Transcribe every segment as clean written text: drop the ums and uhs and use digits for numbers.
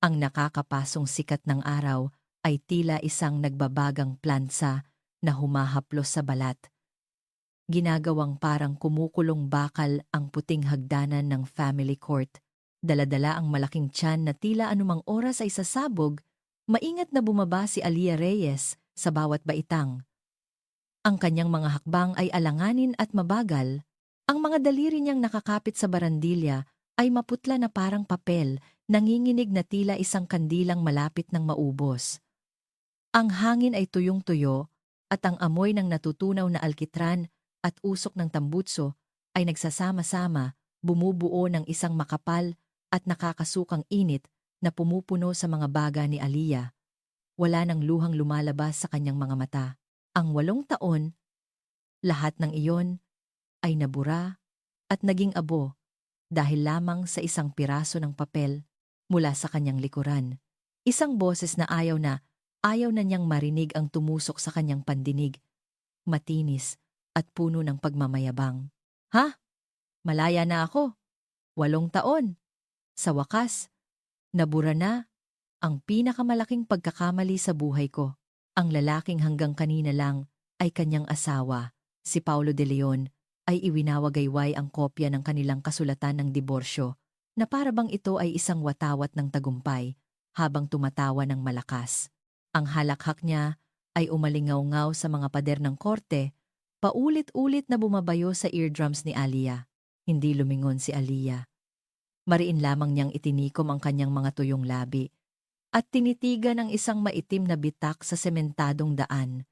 Ang nakakapasong sikat ng araw ay tila isang nagbabagang plansa na humahaplos sa balat. Ginagawang parang kumukulong bakal ang puting hagdanan ng family court. Daladala ang malaking tiyan na tila anumang oras ay sasabog, maingat na bumaba si Alia Reyes sa bawat baitang. Ang kanyang mga hakbang ay alanganin at mabagal. Ang mga daliri niyang nakakapit sa barandilya ay maputla na parang papel, nanginginig na tila isang kandilang malapit ng maubos. Ang hangin ay tuyong-tuyo at ang amoy ng natutunaw na alkitran at usok ng tambutso ay nagsasama-sama, bumubuo ng isang makapal at nakakasukang init na pumupuno sa mga baga ni Alia. Wala nang luhang lumalabas sa kanyang mga mata. Ang 8 taon, lahat ng iyon ay nabura at naging abo dahil lamang sa isang piraso ng papel mula sa kanyang likuran. Isang boses na ayaw na niyang marinig ang tumusok sa kanyang pandinig, matinis at puno ng pagmamayabang. Ha? Malaya na ako. 8 taon. Sa wakas, nabura na ang pinakamalaking pagkakamali sa buhay ko. Ang lalaking hanggang kanina lang ay kanyang asawa, si Paulo de Leon, ay iwinawagayway ang kopya ng kanilang kasulatan ng diborsyo na para bang ito ay isang watawat ng tagumpay habang tumatawa ng malakas. Ang halakhak niya ay umalingaw-ngaw sa mga pader ng korte, paulit-ulit na bumabayo sa eardrums ni Alia. Hindi lumingon si Alia. Mariin lamang niyang itinikom ang kanyang mga tuyong labi at tinitigan ang isang maitim na bitak sa sementadong daan.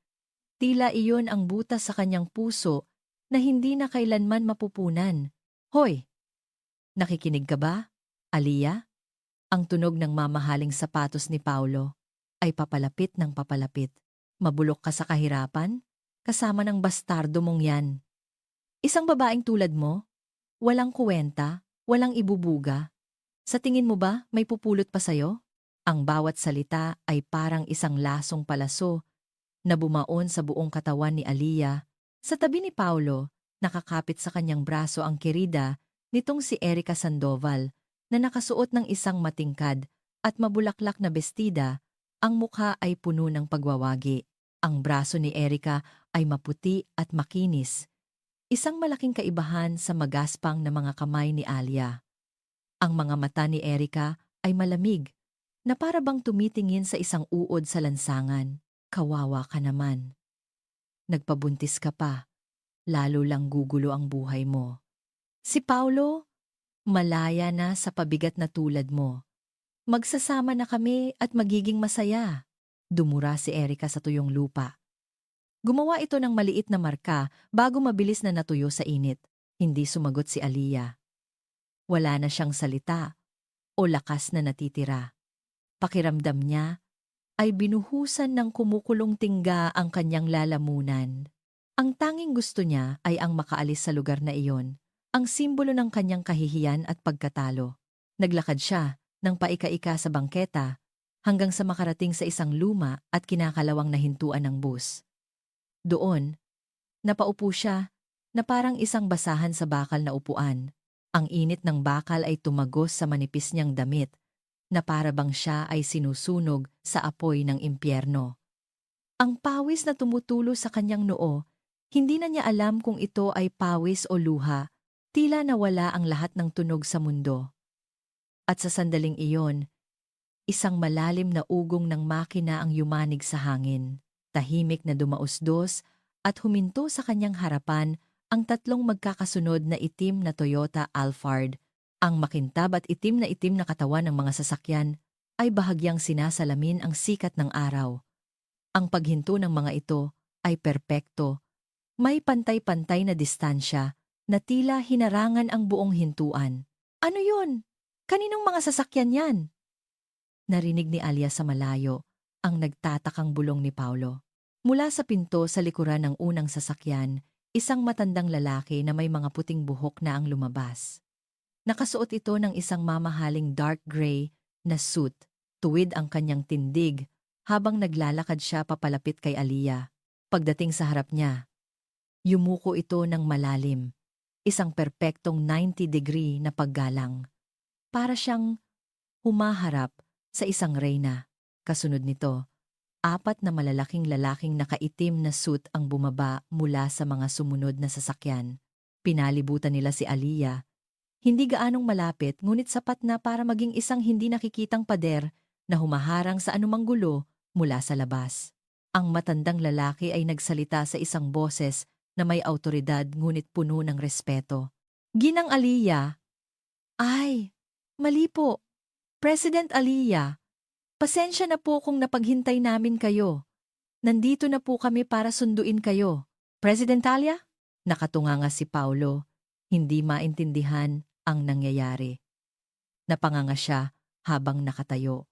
Tila iyon ang butas sa kanyang puso na hindi na kailanman mapupunan. Hoy! Nakikinig ka ba, Alia? Ang tunog ng mamahaling sapatos ni Paulo ay papalapit ng papalapit. Mabulok ka sa kahirapan? Kasama ng bastardo mong yan. Isang babaeng tulad mo? Walang kuwenta, walang ibubuga. Sa tingin mo ba may pupulot pa sayo? Ang bawat salita ay parang isang lasong palaso na bumaon sa buong katawan ni Alia. Sa tabi ni Paulo, nakakapit sa kanyang braso ang kerida nitong si Erica Sandoval na nakasuot ng isang matingkad at mabulaklak na bestida. Ang mukha ay puno ng pagwawagi. Ang braso ni Erica ay maputi at makinis. Isang malaking kaibahan sa magaspang na mga kamay ni Alia. Ang mga mata ni Erica ay malamig, na para bang tumitingin sa isang uod sa lansangan. Kawawa ka naman. Nagpabuntis ka pa, lalo lang gugulo ang buhay mo. Si Paulo, malaya na sa pabigat na tulad mo. Magsasama na kami at magiging masaya. Dumura si Erica sa tuyong lupa. Gumawa ito ng maliit na marka bago mabilis na natuyo sa init. Hindi sumagot si Alia. Wala na siyang salita o lakas na natitira. Pakiramdam niya ay binuhusan ng kumukulong tingga ang kanyang lalamunan. Ang tanging gusto niya ay ang makaalis sa lugar na iyon, ang simbolo ng kanyang kahihiyan at pagkatalo. Naglakad siya ng paika-ika sa bangketa hanggang sa makarating sa isang luma at kinakalawang na hintuan ng bus. Doon, napaupo siya na parang isang basahan sa bakal na upuan. Ang init ng bakal ay tumagos sa manipis niyang damit na para bang siya ay sinusunog sa apoy ng impyerno. Ang pawis na tumutulo sa kanyang noo, hindi na niya alam kung ito ay pawis o luha, tila nawala ang lahat ng tunog sa mundo. At sa sandaling iyon, isang malalim na ugong ng makina ang yumanig sa hangin. Tahimik na dumausdos at huminto sa kanyang harapan ang 3 magkakasunod na itim na Toyota Alphard. Ang makintab at itim na katawan ng mga sasakyan ay bahagyang sinasalamin ang sikat ng araw. Ang paghinto ng mga ito ay perpekto. May pantay-pantay na distansya na tila hinarangan ang buong hintuan. Ano yun? Kaninong mga sasakyan yan? Narinig ni Alia sa malayo ang nagtatakang bulong ni Paulo. Mula sa pinto sa likuran ng unang sasakyan, isang matandang lalaki na may mga puting buhok na ang lumabas. Nakasuot ito ng isang mamahaling dark gray na suit. Tuwid ang kanyang tindig habang naglalakad siya papalapit kay Alia. Pagdating sa harap niya, yumuko ito ng malalim, isang perpektong 90-degree na paggalang. Para siyang humaharap sa isang reyna. Kasunod nito, 4 na malalaking lalaking nakaitim na suit ang bumaba mula sa mga sumunod na sasakyan. Pinalibutan nila si Aliyah. Hindi gaanong malapit ngunit sapat na para maging isang hindi nakikitang pader na humaharang sa anumang gulo mula sa labas. Ang matandang lalaki ay nagsalita sa isang boses na may awtoridad ngunit puno ng respeto. Ginang Aliyah. Ay, mali po. President Aliyah, pasensya na po kung napaghintay namin kayo. Nandito na po kami para sunduin kayo. President Aliyah? Nakatunganga si Paulo, hindi maintindihan ang nangyayari. Napanganga siya habang nakatayo.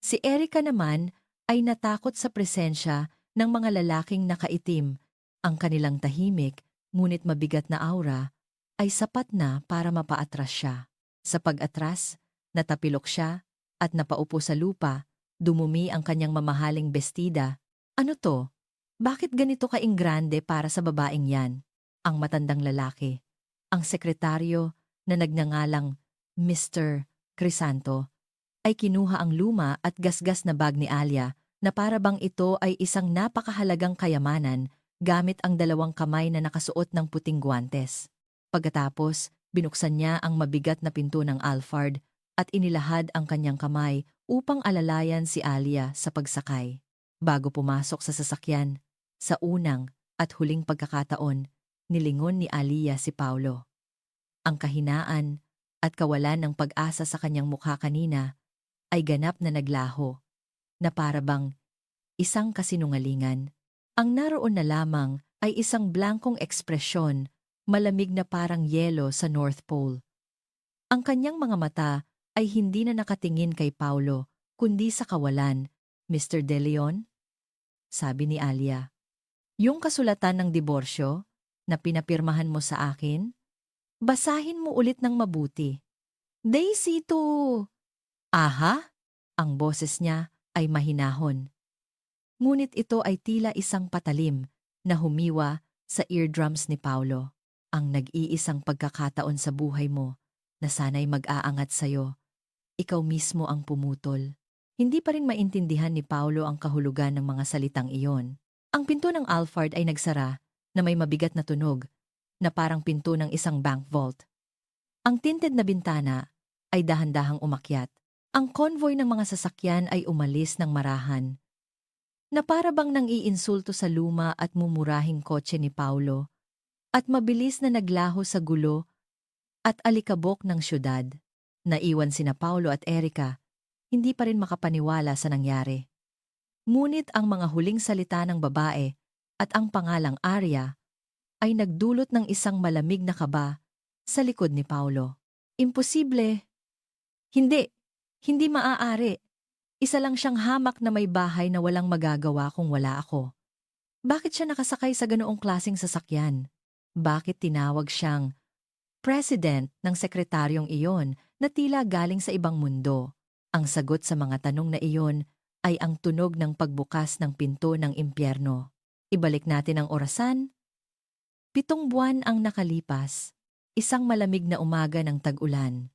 Si Erica naman ay natakot sa presensya ng mga lalaking nakaitim. Ang kanilang tahimik, ngunit mabigat na aura, ay sapat na para mapaatras siya. Sa pag-atras, natapilok siya at napaupo sa lupa, dumumi ang kanyang mamahaling bestida. Ano to? Bakit ganito kainggrande para sa babaeng yan? Ang matandang lalaki, ang sekretaryo na nagngangalang Mr. Crisanto, ay kinuha ang luma at gasgas na bag ni Alia na para bang ito ay isang napakahalagang kayamanan gamit ang 2 kamay na nakasuot ng puting guwantes. Pagkatapos, binuksan niya ang mabigat na pinto ng Alphard at inilahad ang kanyang kamay upang alalayan si Alia sa pagsakay. Bago pumasok sa sasakyan, sa unang at huling pagkakataon, nilingon ni Alia si Paulo. Ang kahinaan at kawalan ng pag-asa sa kanyang mukha kanina ay ganap na naglaho, na para bang isang kasinungalingan. Ang naroon na lamang ay isang blankong ekspresyon, malamig na parang yelo sa North Pole. Ang kanyang mga mata ay hindi na nakatingin kay Paulo, kundi sa kawalan. Mr. De Leon? Sabi ni Alia. Yung kasulatan ng diborsyo na pinapirmahan mo sa akin? Basahin mo ulit ng mabuti. Daisy to! Aha? Ang boses niya ay mahinahon. Ngunit ito ay tila isang patalim na humiwa sa eardrums ni Paulo. Ang nag-iisang pagkakataon sa buhay mo na sana'y mag-aangat sa'yo. Ikaw mismo ang pumutol. Hindi pa rin maintindihan ni Paulo ang kahulugan ng mga salitang iyon. Ang pinto ng Alphard ay nagsara na may mabigat na tunog na parang pinto ng isang bank vault. Ang tinted na bintana ay dahan-dahang umakyat. Ang convoy ng mga sasakyan ay umalis ng marahan, na para bang nang-iinsulto sa luma at mumurahing kotse ni Paulo, at mabilis na naglaho sa gulo at alikabok ng syudad. Naiwan sina Paulo at Erica, hindi pa rin makapaniwala sa nangyari. Ngunit ang mga huling salita ng babae at ang pangalang Arya ay nagdulot ng isang malamig na kaba sa likod ni Paulo. Imposible. Hindi maaari. Isa lang siyang hamak na may bahay na walang magagawa kung wala ako. Bakit siya nakasakay sa ganoong klaseng sasakyan? Bakit tinawag siyang president ng sekretaryong iyon na tila galing sa ibang mundo? Ang sagot sa mga tanong na iyon ay ang tunog ng pagbukas ng pinto ng impyerno. Ibalik natin ang orasan. 7 buwan ang nakalipas. Isang malamig na umaga ng tag-ulan.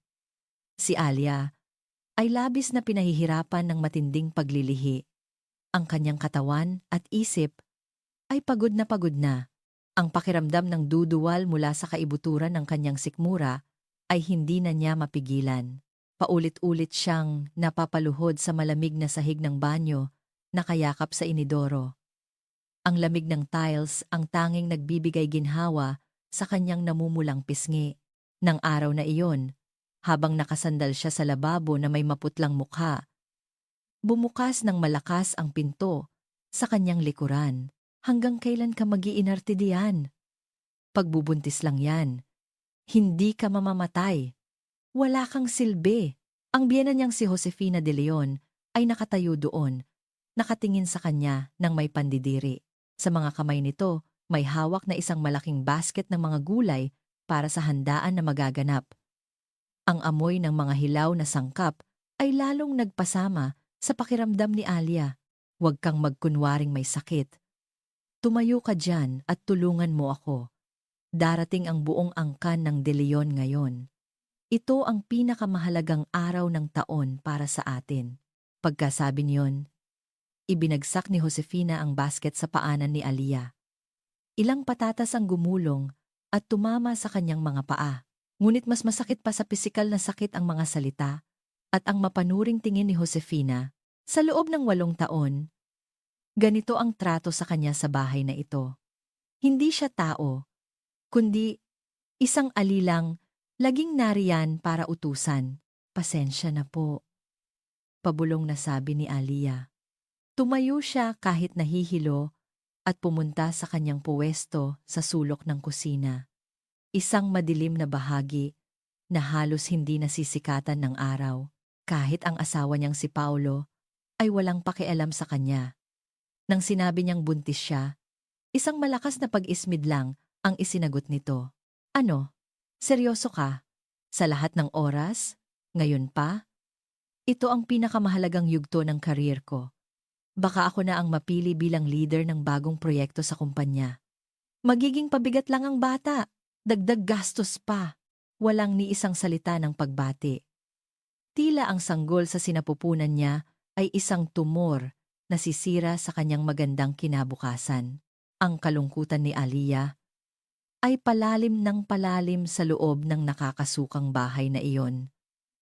Si Alia ay labis na pinahihirapan ng matinding paglilihi. Ang kanyang katawan at isip ay pagod na pagod na. Ang pakiramdam ng duduwal mula sa kaibuturan ng kanyang sikmura ay hindi na niya mapigilan. Paulit-ulit siyang napapaluhod sa malamig na sahig ng banyo na kayakap sa inidoro. Ang lamig ng tiles ang tanging nagbibigay ginhawa sa kanyang namumulang pisngi. Nang araw na iyon, habang nakasandal siya sa lababo na may maputlang mukha, bumukas ng malakas ang pinto sa kanyang likuran. Hanggang kailan ka mag-iinarte diyan? Pagbubuntis lang yan. Hindi ka mamamatay. Wala kang silbi. Ang biyena niyang si Josefina de Leon ay nakatayo doon, nakatingin sa kanya ng may pandidiri. Sa mga kamay nito, may hawak na isang malaking basket ng mga gulay para sa handaan na magaganap. Ang amoy ng mga hilaw na sangkap ay lalong nagpasama sa pakiramdam ni Alia. Huwag kang magkunwaring may sakit. Tumayo ka dyan at tulungan mo ako. Darating ang buong angkan ng De Leon ngayon. Ito ang pinakamahalagang araw ng taon para sa atin. Pagkasabi niyon, ibinagsak ni Josefina ang basket sa paanan ni Aliyah. Ilang patatas ang gumulong at tumama sa kanyang mga paa. Ngunit mas masakit pa sa pisikal na sakit ang mga salita at ang mapanuring tingin ni Josefina. Sa loob ng 8 taon, ganito ang trato sa kanya sa bahay na ito. Hindi siya tao, kundi isang alilang laging nariyan para utusan. Pasensya na po, pabulong na sabi ni Aliyah. Tumayo siya kahit nahihilo at pumunta sa kanyang puwesto sa sulok ng kusina. Isang madilim na bahagi na halos hindi nasisikatan ng araw, kahit ang asawa niyang si Paulo ay walang pakialam sa kanya. Nang sinabi niyang buntis siya, isang malakas na pag-ismid lang ang isinagot nito. Ano? Seryoso ka? Sa lahat ng oras? Ngayon pa? Ito ang pinakamahalagang yugto ng career ko. Baka ako na ang mapili bilang leader ng bagong proyekto sa kumpanya. Magiging pabigat lang ang bata. Dagdag gastos pa. Walang ni isang salita ng pagbati. Tila ang sanggol sa sinapupunan niya ay isang tumor na sisira sa kanyang magandang kinabukasan. Ang kalungkutan ni Aliyah ay palalim ng palalim sa loob ng nakakasukang bahay na iyon.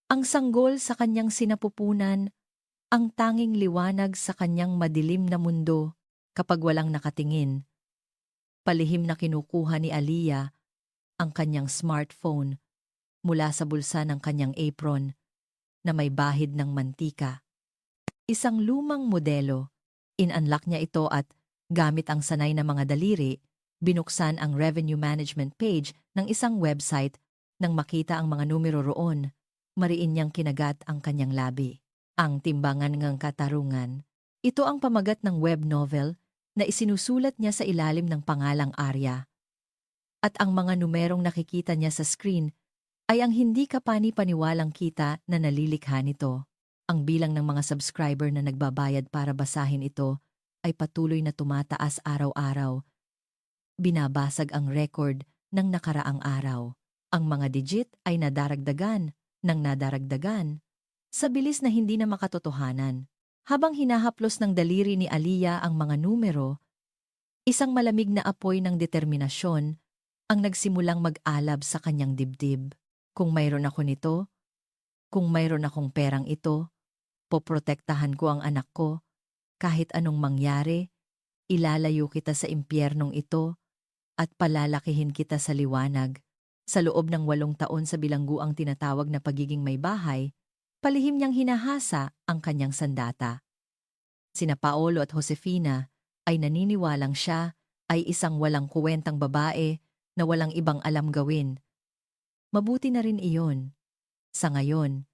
Ang sanggol sa kanyang sinapupunan, ang tanging liwanag sa kanyang madilim na mundo kapag walang nakatingin. Palihim na kinukuha ni Aliyah ang kanyang smartphone mula sa bulsa ng kanyang apron na may bahid ng mantika. Isang lumang modelo, in-unlock niya ito at gamit ang sanay na mga daliri, binuksan ang revenue management page ng isang website nang makita ang mga numero roon. Mariin niyang kinagat ang kanyang labi. Ang timbangan ng katarungan. Ito ang pamagat ng web novel na isinusulat niya sa ilalim ng pangalang Arya. At ang mga numerong nakikita niya sa screen ay ang hindi kapani-paniwalang kita na nalilikha nito. Ang bilang ng mga subscriber na nagbabayad para basahin ito ay patuloy na tumataas araw-araw. Binabasag ang record ng nakaraang araw. Ang mga digit ay nadaragdagan ng nadaragdagan sa bilis na hindi na makatotohanan. Habang hinahaplos ng daliri ni Aliyah ang mga numero, isang malamig na apoy ng determinasyon ang nagsimulang mag-alab sa kanyang dibdib. Kung mayroon ako nito, kung mayroon akong perang ito, poprotektahan ko ang anak ko. Kahit anong mangyari, ilalayo kita sa impyernong ito at palalakihin kita sa liwanag. Sa loob ng 8 taon sa bilangguang tinatawag na pagiging may bahay, palihim niyang hinahasa ang kanyang sandata. Sina Paolo at Josefina ay naniniwalang siya ay isang walang kuwentang babae na walang ibang alam gawin. Mabuti na rin iyon. Sa ngayon,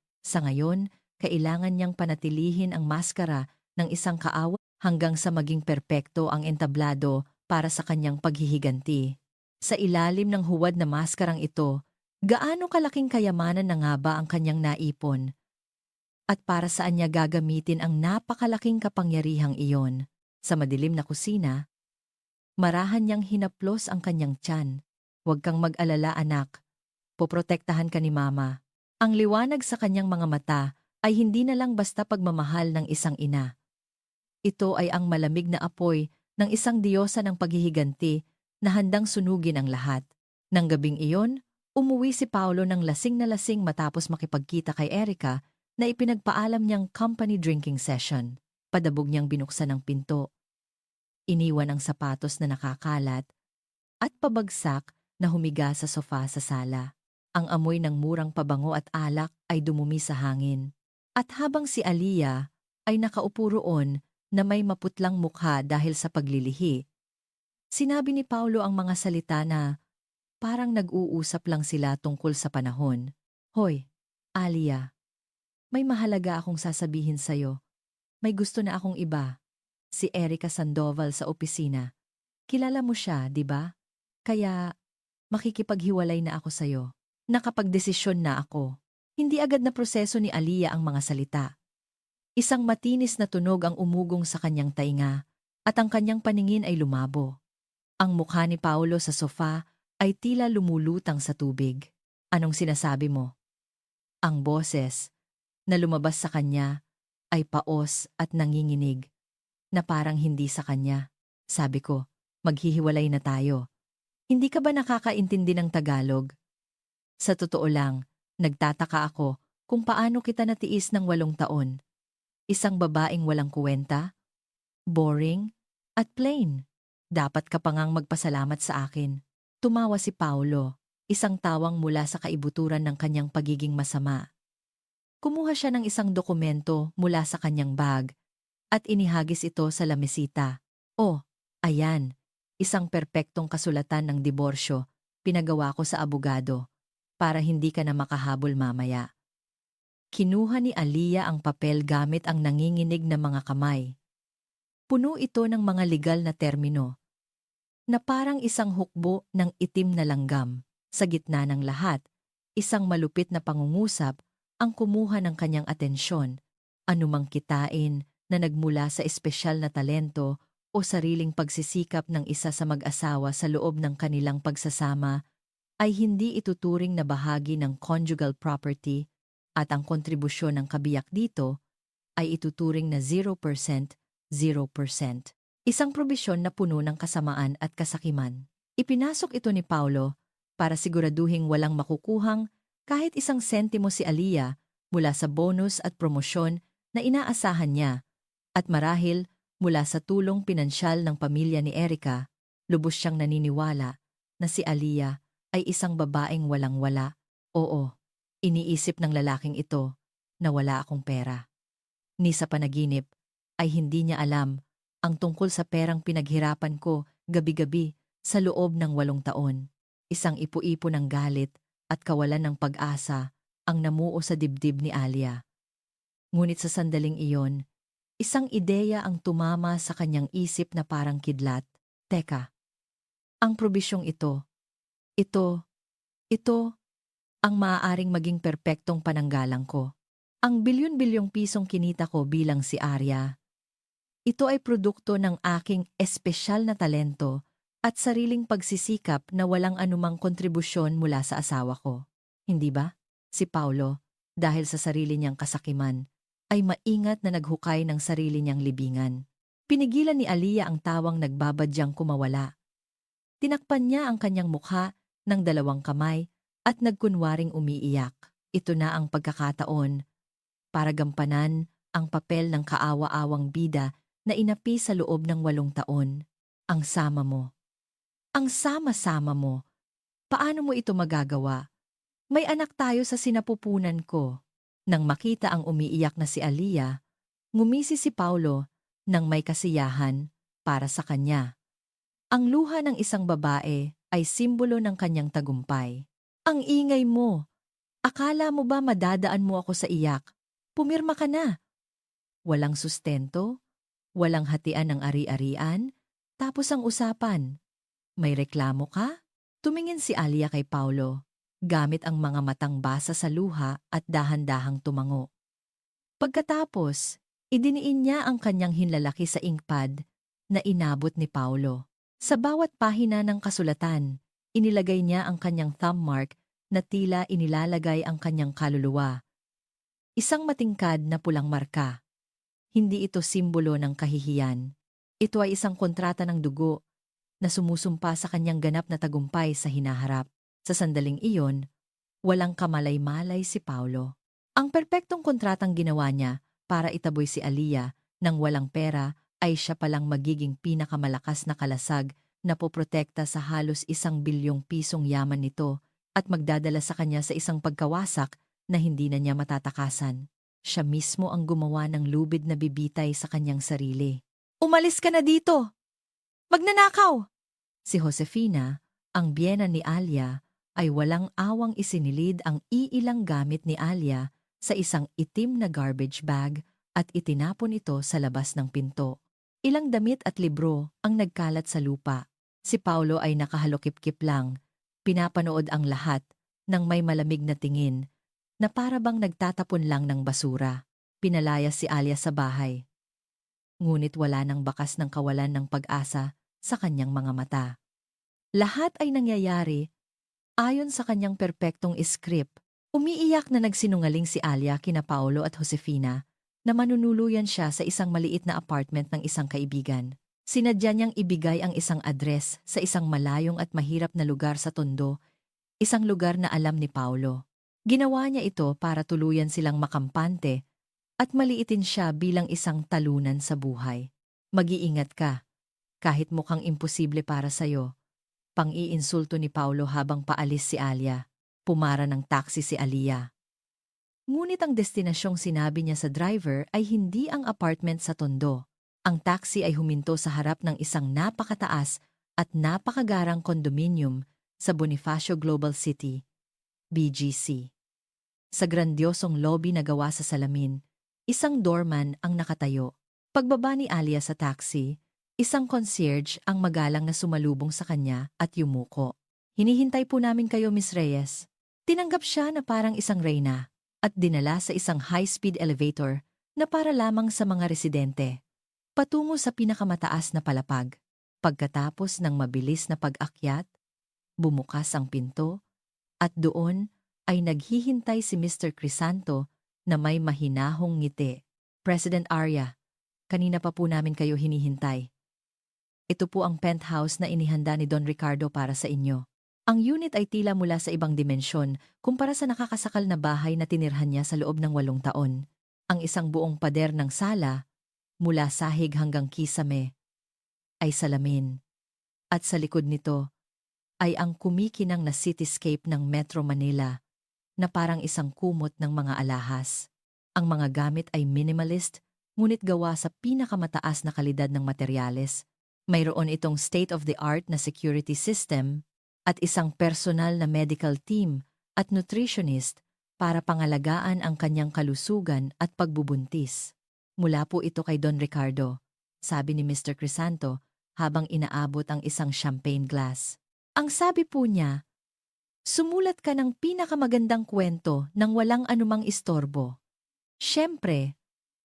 kailangan niyang panatilihin ang maskara ng isang kaawa hanggang sa maging perpekto ang entablado para sa kanyang paghihiganti. Sa ilalim ng huwad na maskarang ito, gaano kalaking kayamanan na nga ba ang kanyang naipon? At para saan niya gagamitin ang napakalaking kapangyarihang iyon? Sa madilim na kusina, marahan niyang hinaplos ang kanyang tiyan. Huwag kang mag-alala anak, poprotektahan ka ni mama. Ang liwanag sa kanyang mga mata ay hindi na lang basta pagmamahal ng isang ina. Ito ay ang malamig na apoy ng isang diyosa ng paghihiganti na handang sunugin ang lahat. Nang gabing iyon, umuwi si Paolo ng lasing na lasing matapos makipagkita kay Erica na ipinagpaalam niyang company drinking session. Padabog niyang binuksan ang pinto. Iniwan ang sapatos na nakakalat at pabagsak na humiga sa sofa sa sala. Ang amoy ng murang pabango at alak ay dumumi sa hangin. At habang si Aliyah ay nakaupo roon na may maputlang mukha dahil sa paglilihi, sinabi ni Paulo ang mga salita na parang nag-uusap lang sila tungkol sa panahon. Hoy, Aliyah, may mahalaga akong sasabihin sa'yo. May gusto na akong iba. Si Erica Sandoval sa opisina. Kilala mo siya, di ba? Kaya makikipaghiwalay na ako sa'yo. Nakapagdesisyon na ako. Hindi agad na proseso ni Aliyah ang mga salita. Isang matinis na tunog ang umugong sa kanyang tainga at ang kanyang paningin ay lumabo. Ang mukha ni Paulo sa sofa ay tila lumulutang sa tubig. Anong sinasabi mo? Ang boses na lumabas sa kanya ay paos at nanginginig, na parang hindi sa kanya. Sabi ko, maghihiwalay na tayo. Hindi ka ba nakakaintindi ng Tagalog? Sa totoo lang, nagtataka ako kung paano kita natiis ng 8 taon. Isang babaeng walang kuwenta, boring, at plain. Dapat ka pa ngang magpasalamat sa akin. Tumawa si Paulo, isang tawang mula sa kaibuturan ng kanyang pagiging masama. Kumuha siya ng isang dokumento mula sa kanyang bag at inihagis ito sa lamesita. Oh, ayan, isang perpektong kasulatan ng diborsyo, pinagawa ko sa abogado, para hindi ka na makahabol mamaya. Kinuha ni Aliyah ang papel gamit ang nanginginig na mga kamay. Puno ito ng mga legal na termino, na parang isang hukbo ng itim na langgam. Sa gitna ng lahat, isang malupit na pangungusap ang kumuha ng kanyang atensyon, anumang kitain na nagmula sa espesyal na talento o sariling pagsisikap ng isa sa mag-asawa sa loob ng kanilang pagsasama ay hindi ituturing na bahagi ng conjugal property at ang kontribusyon ng kabiyak dito ay ituturing na 0%. Isang probisyon na puno ng kasamaan at kasakiman. Ipinasok ito ni Paulo para siguraduhing walang makukuhang kahit isang sentimo si Aliyah mula sa bonus at promosyon na inaasahan niya, at marahil mula sa tulong pinansyal ng pamilya ni Erica, lubos siyang naniniwala na si Aliyah ay isang babaeng walang-wala. Oo, iniisip ng lalaking ito na wala akong pera. Ni sa panaginip ay hindi niya alam ang tungkol sa perang pinaghirapan ko gabi-gabi sa loob ng 8 taon. Isang ipu-ipo ng galit at kawalan ng pag-asa ang namuo sa dibdib ni Aliyah. Ngunit sa sandaling iyon, isang ideya ang tumama sa kanyang isip na parang kidlat. Teka, ang probisyong ito ang maaaring maging perpektong pananggalang ko. Ang bilyon-bilyong pisong kinita ko bilang si Arya. Ito ay produkto ng aking espesyal na talento at sariling pagsisikap na walang anumang kontribusyon mula sa asawa ko. Hindi ba? Si Paulo, dahil sa sarili niyang kasakiman, ay maingat na naghukay ng sarili niyang libingan. Pinigilan ni Aliyah ang tawang nagbabadyang kumawala. Tinakpan niya ang kanyang mukha ng 2 kamay at nagkunwaring umiiyak. Ito na ang pagkakataon para gampanan ang papel ng kaawa-awang bida na inapi sa loob ng 8 taon. Ang sama mo. Ang sama-sama mo. Paano mo ito magagawa? May anak tayo sa sinapupunan ko. Nang makita ang umiiyak na si Aliyah, ngumisi si Paulo nang may kasiyahan para sa kanya. Ang luha ng isang babae ay simbolo ng kanyang tagumpay. Ang ingay mo. Akala mo ba madadaan mo ako sa iyak? Pumirma ka na. Walang sustento, walang hatian ng ari-arian, tapos ang usapan. May reklamo ka? Tumingin si Aliyah kay Paulo, gamit ang mga matang basa sa luha at dahan-dahang tumango. Pagkatapos, idiniin niya ang kanyang hinlalaki sa inkpad na inabot ni Paulo. Sa bawat pahina ng kasulatan, inilagay niya ang kanyang thumb mark na tila inilalagay ang kanyang kaluluwa. Isang matingkad na pulang marka. Hindi ito simbolo ng kahihiyan. Ito ay isang kontrata ng dugo na sumusumpa sa kanyang ganap na tagumpay sa hinaharap. Sa sandaling iyon, walang kamalay-malay si Paulo. Ang perpektong kontratang ginawa niya para itaboy si Aliyah nang walang pera ay siya palang magiging pinakamalakas na kalasag na poprotekta sa halos 1 bilyong pisong yaman nito at magdadala sa kanya sa isang pagkawasak na hindi na niya matatakasan. Siya mismo ang gumawa ng lubid na bibitay sa kanyang sarili. Umalis ka na dito! Magnanakaw! Si Josefina, ang biyena ni Aliyah, ay walang awang isinilid ang iilang gamit ni Aliyah sa isang itim na garbage bag at itinapon ito sa labas ng pinto. Ilang damit at libro ang nagkalat sa lupa. Si Paulo ay nakahalokip-kip lang, pinapanood ang lahat ng may malamig na tingin na para bang nagtatapon lang ng basura. Pinalaya si Aliyah sa bahay. Ngunit wala nang bakas ng kawalan ng pag-asa sa kanyang mga mata. Lahat ay nangyayari ayon sa kanyang perpektong script. Umiiyak na nagsinungaling si Aliyah kina Paulo at Josefina na manunuluyan siya sa isang maliit na apartment ng isang kaibigan. Sinadya niyang ibigay ang isang address sa isang malayong at mahirap na lugar sa Tondo, isang lugar na alam ni Paulo. Ginawa niya ito para tuluyan silang makampante at maliitin siya bilang isang talunan sa buhay. Mag-iingat ka, kahit mukhang imposible para sa'yo. Pang-iinsulto ni Paulo habang paalis si Alia. Pumara ng taxi si Alia. Ngunit ang destinasyong sinabi niya sa driver ay hindi ang apartment sa Tondo. Ang taxi ay huminto sa harap ng isang napakataas at napakagarang kondominium sa Bonifacio Global City, BGC. Sa grandiosong lobby na gawa sa salamin, isang doorman ang nakatayo. Pagbaba ni Alia sa taxi, isang concierge ang magalang na sumalubong sa kanya at yumuko. "Hinihintay po namin kayo, Miss Reyes." Tinanggap siya na parang isang reyna at dinala sa isang high-speed elevator na para lamang sa mga residente, patungo sa pinakamataas na palapag. Pagkatapos ng mabilis na pag-akyat, bumukas ang pinto at doon ay naghihintay si Mr. Crisanto na may mahinahong ngiti. "President Arya, kanina pa po namin kayo hinihintay. Ito po ang penthouse na inihanda ni Don Ricardo para sa inyo." Ang unit ay tila mula sa ibang dimensyon kumpara sa nakakasakal na bahay na tinirhan niya sa loob ng 8 taon. Ang isang buong pader ng sala, mula sahig hanggang kisame, ay salamin. At sa likod nito ay ang kumikinang na cityscape ng Metro Manila na parang isang kumot ng mga alahas. Ang mga gamit ay minimalist, ngunit gawa sa pinakamataas na kalidad ng materyales. Mayroon itong state-of-the-art na security system at isang personal na medical team at nutritionist para pangalagaan ang kanyang kalusugan at pagbubuntis. "Mula po ito kay Don Ricardo," sabi ni Mr. Crisanto habang inaabot ang isang champagne glass. Ang sabi po niya, "Sumulat ka ng pinakamagandang kwento nang walang anumang istorbo. Siyempre,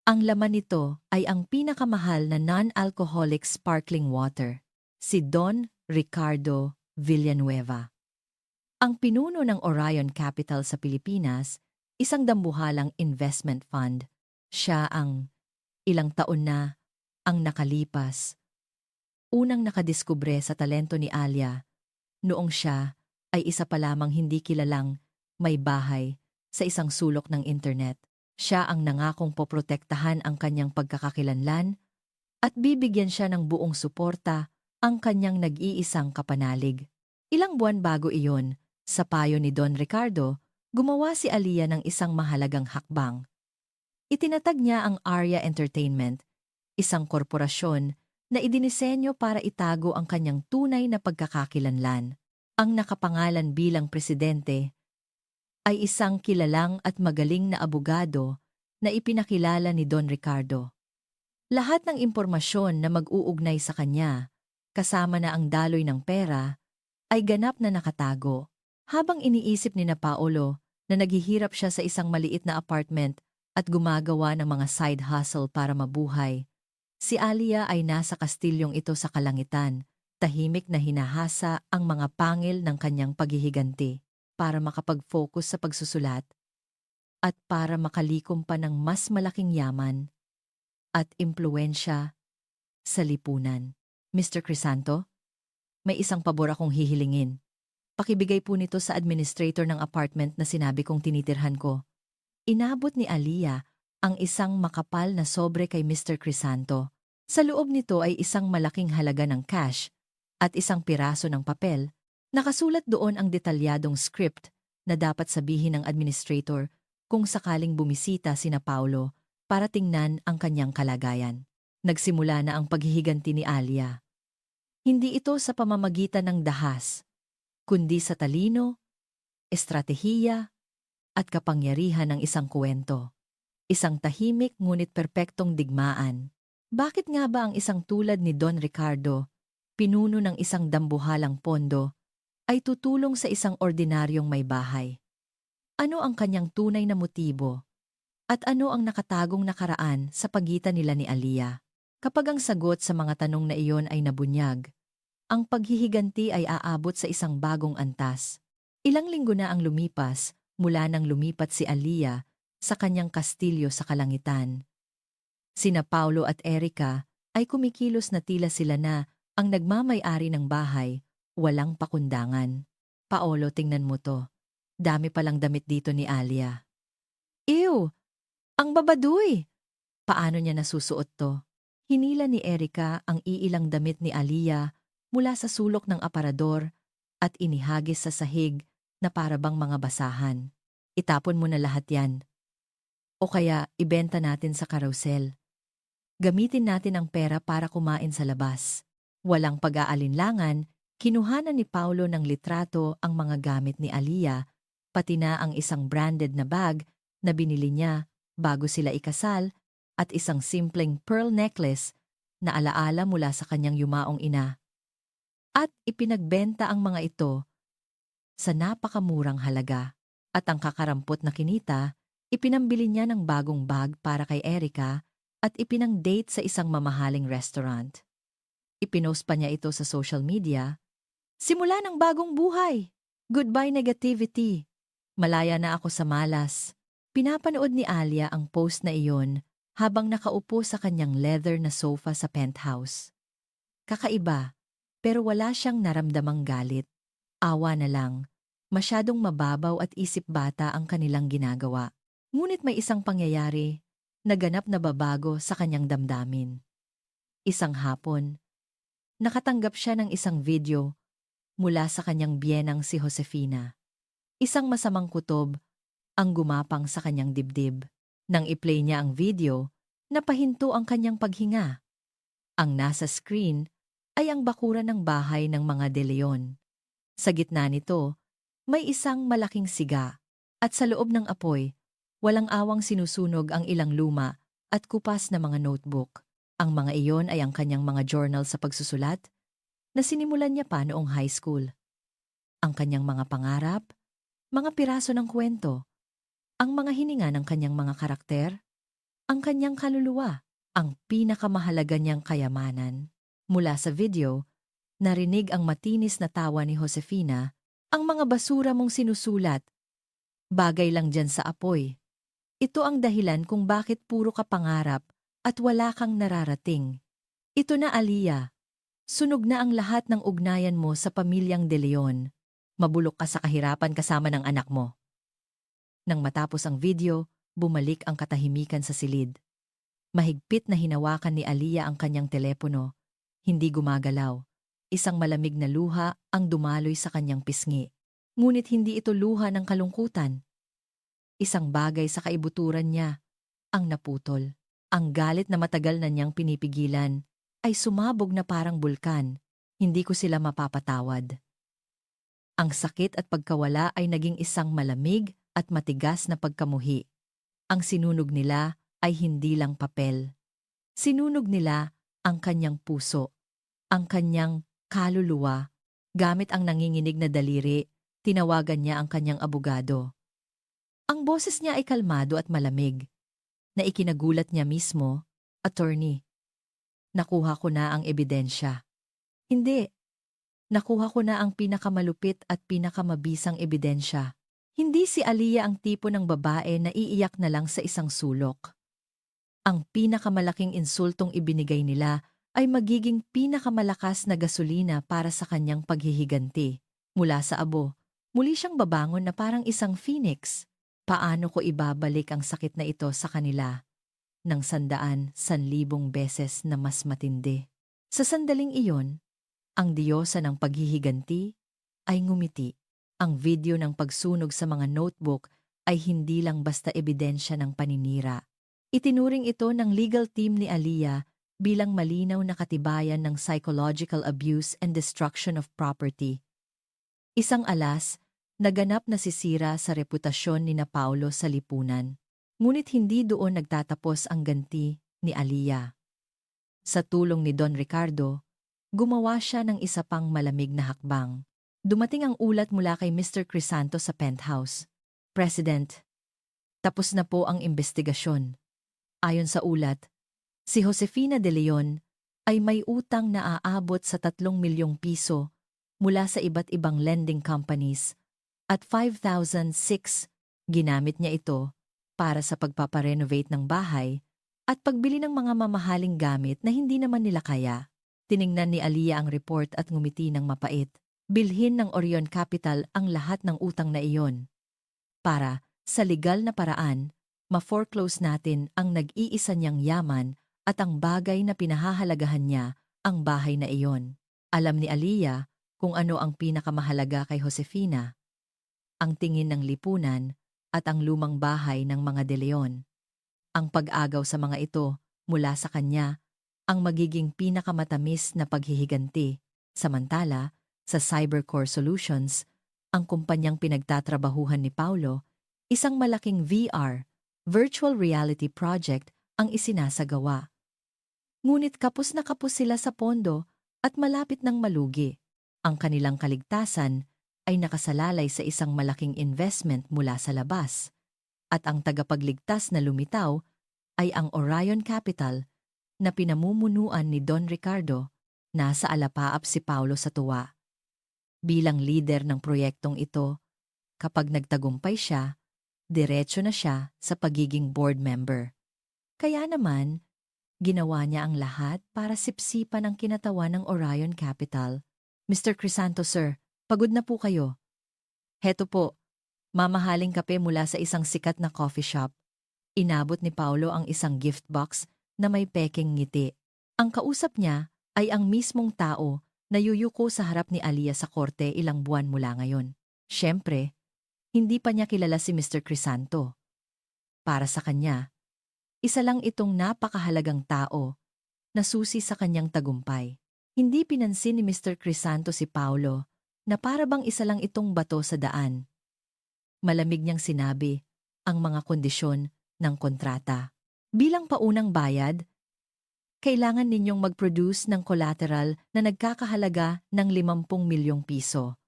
ang laman nito ay ang pinakamahal na non-alcoholic sparkling water." Si Don Ricardo Villanueva, ang pinuno ng Orion Capital sa Pilipinas, isang dambuhalang investment fund. Siya ang ilang taon na ang nakalipas unang nakadiskubre sa talento ni Alia noong siya ay isa pa lamang hindi kilalang may bahay sa isang sulok ng internet. Siya ang nangakong poprotektahan ang kanyang pagkakakilanlan at bibigyan siya ng buong suporta ang kanyang nag-iisang kapanalig. Ilang buwan bago iyon, sa payo ni Don Ricardo, gumawa si Alia ng isang mahalagang hakbang. Itinatag niya ang Arya Entertainment, isang korporasyon na idinisenyo para itago ang kanyang tunay na pagkakakilanlan. Ang nakapangalan bilang presidente ay isang kilalang at magaling na abogado na ipinakilala ni Don Ricardo. Lahat ng impormasyon na mag-uugnay sa kanya, kasama na ang daloy ng pera, ay ganap na nakatago. Habang iniisip ni na Paolo na naghihirap siya sa isang maliit na apartment at gumagawa ng mga side hustle para mabuhay, si Alia ay nasa kastilyong ito sa kalangitan, tahimik na hinahasa ang mga pangil ng kanyang paghihiganti para makapag-focus sa pagsusulat at para makalikom pa ng mas malaking yaman at impluwensya sa lipunan. "Mr. Crisanto, may isang pabor akong hihilingin. Pakibigay po nito sa administrator ng apartment na sinabi kong tinitirhan ko." Inabot ni Alia ang isang makapal na sobre kay Mr. Crisanto. Sa loob nito ay isang malaking halaga ng cash at isang piraso ng papel. Nakasulat doon ang detalyadong script na dapat sabihin ng administrator kung sakaling bumisita sina Paulo para tingnan ang kanyang kalagayan. Nagsimula na ang paghihiganti ni Alia. Hindi ito sa pamamagitan ng dahas, kundi sa talino, estratehiya, at kapangyarihan ng isang kwento. Isang tahimik ngunit perpektong digmaan. Bakit nga ba ang isang tulad ni Don Ricardo, pinuno ng isang dambuhalang pondo, ay tutulong sa isang ordinaryong may bahay? Ano ang kanyang tunay na motibo? At ano ang nakatagong nakaraan sa pagitan nila ni Alia? Kapag ang sagot sa mga tanong na iyon ay nabunyag, ang paghihiganti ay aabot sa isang bagong antas. Ilang linggo na ang lumipas mula nang lumipat si Alia sa kanyang kastilyo sa kalangitan. Sina Paulo at Erica ay kumikilos na tila sila na ang nagmamay-ari ng bahay, walang pakundangan. Paolo, tingnan mo to. Dami palang damit dito ni Alia. Ew! Ang babaduy! Paano niya nasusuot to? Hinila ni Erica ang iilang damit ni Alia mula sa sulok ng aparador at inihagis sa sahig na parabang mga basahan. Itapon mo na lahat yan. O kaya ibenta natin sa carousel. Gamitin natin ang pera para kumain sa labas. Walang pag-aalinlangan, kinuhanan ni Paulo ng litrato ang mga gamit ni Alia, pati na ang isang branded na bag na binili niya bago sila ikasal at isang simpleng pearl necklace na alaala mula sa kanyang yumaong ina. At ipinagbenta ang mga ito sa napakamurang halaga. At ang kakarampot na kinita, ipinambili niya ng bagong bag para kay Erica at ipinang-date sa isang mamahaling restaurant. Ipinost pa niya ito sa social media. Simula ng bagong buhay! Goodbye negativity! Malaya na ako sa malas. Pinapanood ni Alia ang post na iyon habang nakaupo sa kanyang leather na sofa sa penthouse. Kakaiba, pero wala siyang naramdamang galit. Awa na lang. Masyadong mababaw at isip bata ang kanilang ginagawa. Ngunit may isang pangyayari na ganap na babago sa kanyang damdamin. Isang hapon, nakatanggap siya ng isang video mula sa kanyang biyenang si Josefina. Isang masamang kutob ang gumapang sa kanyang dibdib. Nang i-play niya ang video, napahinto ang kanyang paghinga. Ang nasa screen ay ang bakuran ng bahay ng mga De Leon. Sa gitna nito, may isang malaking siga, at sa loob ng apoy, walang awang sinusunog ang ilang luma at kupas na mga notebook. Ang mga iyon ay ang kanyang mga journal sa pagsusulat na sinimulan niya pa noong high school. Ang kanyang mga pangarap, mga piraso ng kwento, ang mga hininga ng kanyang mga karakter, ang kanyang kaluluwa, ang pinakamahalaga niyang kayamanan. Mula sa video, narinig ang matinis na tawa ni Josefina. Ang mga basura mong sinusulat, bagay lang dyan sa apoy. Ito ang dahilan kung bakit puro ka pangarap at wala kang nararating. Ito na, Alia. Sunog na ang lahat ng ugnayan mo sa pamilyang De Leon. Mabulok ka sa kahirapan kasama ng anak mo. Nang matapos ang video, bumalik ang katahimikan sa silid. Mahigpit na hinawakan ni Alia ang kanyang telepono. Hindi gumagalaw. Isang malamig na luha ang dumaloy sa kanyang pisngi. Ngunit hindi ito luha ng kalungkutan. Isang bagay sa kaibuturan niya, ang naputol. Ang galit na matagal na niyang pinipigilan ay sumabog na parang bulkan. Hindi ko sila mapapatawad. Ang sakit at pagkawala ay naging isang malamig at matigas na pagkamuhi. Ang sinunog nila ay hindi lang papel. Sinunog nila ang kanyang puso, ang kanyang kaluluwa. Gamit ang nanginginig na daliri, tinawagan niya ang kanyang abogado. Ang boses niya ay kalmado at malamig, na ikinagulat niya mismo, attorney. Nakuha ko na ang ebidensya. Hindi. Nakuha ko na ang pinakamalupit at pinakamabisang ebidensya. Hindi si Alia ang tipo ng babae na iiyak na lang sa isang sulok. Ang pinakamalaking insultong ibinigay nila ay magiging pinakamalakas na gasolina para sa kanyang paghihiganti. Mula sa abo, muli siyang babangon na parang isang phoenix. Paano ko ibabalik ang sakit na ito sa kanila? Ng 100,000 beses na mas matindi. Sa sandaling iyon, ang diyosa ng paghihiganti ay ngumiti. Ang video ng pagsunog sa mga notebook ay hindi lang basta ebidensya ng paninira. Itinuring ito ng legal team ni Alia bilang malinaw na katibayan ng psychological abuse and destruction of property. Isang alas na ganap na sisira sa reputasyon ni Paulo sa lipunan. Ngunit hindi doon nagtatapos ang ganti ni Alia. Sa tulong ni Don Ricardo, gumawa siya ng isa pang malamig na hakbang. Dumating ang ulat mula kay Mr. Crisanto sa penthouse. President, tapos na po ang investigasyon. Ayon sa ulat, si Josefina De Leon ay may utang na aabot sa 3 milyong piso mula sa iba't ibang lending companies at 5,006 ginamit niya ito para sa pagpaparenovate ng bahay at pagbili ng mga mamahaling gamit na hindi naman nila kaya. Tiningnan ni Aliyah ang report at ngumiti ng mapait. Bilhin ng Orion Capital ang lahat ng utang na iyon. Para, sa legal na paraan, ma-foreclose natin ang nag-iisa niyang yaman at ang bagay na pinahahalagahan niya, ang bahay na iyon. Alam ni Aliyah kung ano ang pinakamahalaga kay Josefina, ang tingin ng lipunan at ang lumang bahay ng mga De Leon. Ang pag-agaw sa mga ito mula sa kanya ang magiging pinakamatamis na paghihiganti. Samantala, sa Cybercore Solutions, ang kumpanyang pinagtatrabahuhan ni Paulo, isang malaking VR, virtual reality project ang isinasagawa. Ngunit kapos na kapos sila sa pondo at malapit ng malugi. Ang kanilang kaligtasan ay nakasalalay sa isang malaking investment mula sa labas. At ang tagapagligtas na lumitaw ay ang Orion Capital na pinamumunuan ni Don Ricardo. Nasa alapaap si Paulo sa tuwa. Bilang leader ng proyektong ito, kapag nagtagumpay siya, diretso na siya sa pagiging board member. Kaya naman, ginawa niya ang lahat para sipsipan ang kinatawan ng Orion Capital. Mr. Crisanto, sir, pagod na po kayo. Heto po, mamahaling kape mula sa isang sikat na coffee shop. Inabot ni Paulo ang isang gift box na may peking ngiti. Ang kausap niya ay ang mismong tao na yuyuko sa harap ni Aliyah sa korte ilang buwan mula ngayon. Siyempre, hindi pa niya kilala si Mr. Crisanto. Para sa kanya, isa lang itong napakahalagang tao na susi sa kanyang tagumpay. Hindi pinansin ni Mr. Crisanto si Paulo na para bang isa lang itong bato sa daan. Malamig niyang sinabi ang mga kondisyon ng kontrata. Bilang paunang bayad, kailangan ninyong mag-produce ng collateral na nagkakahalaga ng 50 milyong piso.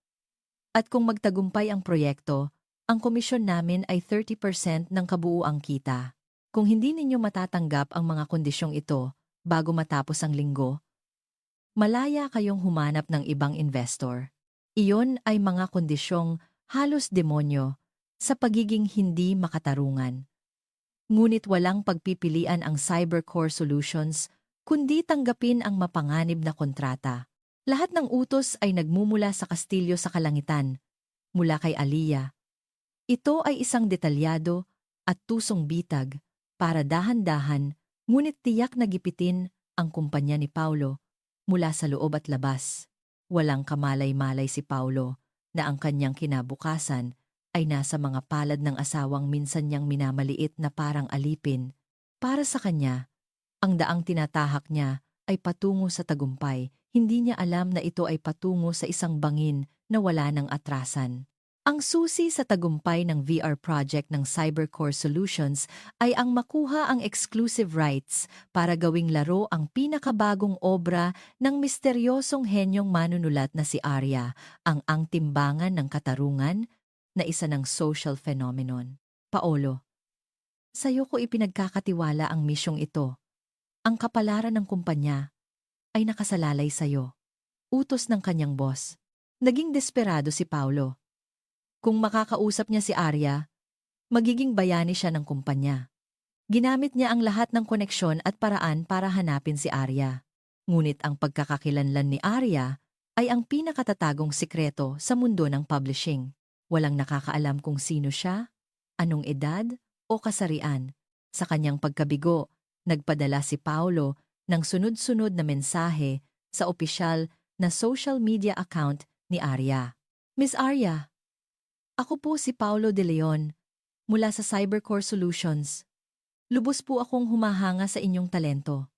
At kung magtagumpay ang proyekto, ang komisyon namin ay 30% ng kabuuang kita. Kung hindi ninyo matatanggap ang mga kondisyong ito bago matapos ang linggo, malaya kayong humanap ng ibang investor. Iyon ay mga kondisyong halos demonyo sa pagiging hindi makatarungan. Ngunit walang pagpipilian ang Cybercore Solutions kundi tanggapin ang mapanganib na kontrata. Lahat ng utos ay nagmumula sa kastilyo sa kalangitan, mula kay Aliyah. Ito ay isang detalyado at tusong bitag para dahan-dahan ngunit tiyak na gipitin ang kumpanya ni Paulo mula sa loob at labas. Walang kamalay-malay si Paulo na ang kanyang kinabukasan ay nasa mga palad ng asawang minsan niyang minamaliit na parang alipin. Para sa kanya, ang daang tinatahak niya ay patungo sa tagumpay. Hindi niya alam na ito ay patungo sa isang bangin na wala ng atrasan. Ang susi sa tagumpay ng VR project ng Cybercore Solutions ay ang makuha ang exclusive rights para gawing laro ang pinakabagong obra ng misteryosong henyong manunulat na si Arya, ang timbangan ng katarungan na isa ng social phenomenon. Paolo, sa'yo ko ipinagkakatiwala ang misyong ito. Ang kapalaran ng kumpanya ay nakasalalay sa'yo. Utos ng kanyang boss. Naging desperado si Paulo. Kung makakausap niya si Arya, magiging bayani siya ng kumpanya. Ginamit niya ang lahat ng koneksyon at paraan para hanapin si Arya. Ngunit ang pagkakakilanlan ni Arya ay ang pinakatatagong sikreto sa mundo ng publishing. Walang nakakaalam kung sino siya, anong edad o kasarian. Sa kanyang pagkabigo, nagpadala si Paulo ng sunod-sunod na mensahe sa opisyal na social media account ni Arya. Miss Arya, ako po si Paulo De Leon mula sa Cybercore Solutions. Lubos po akong humahanga sa inyong talento.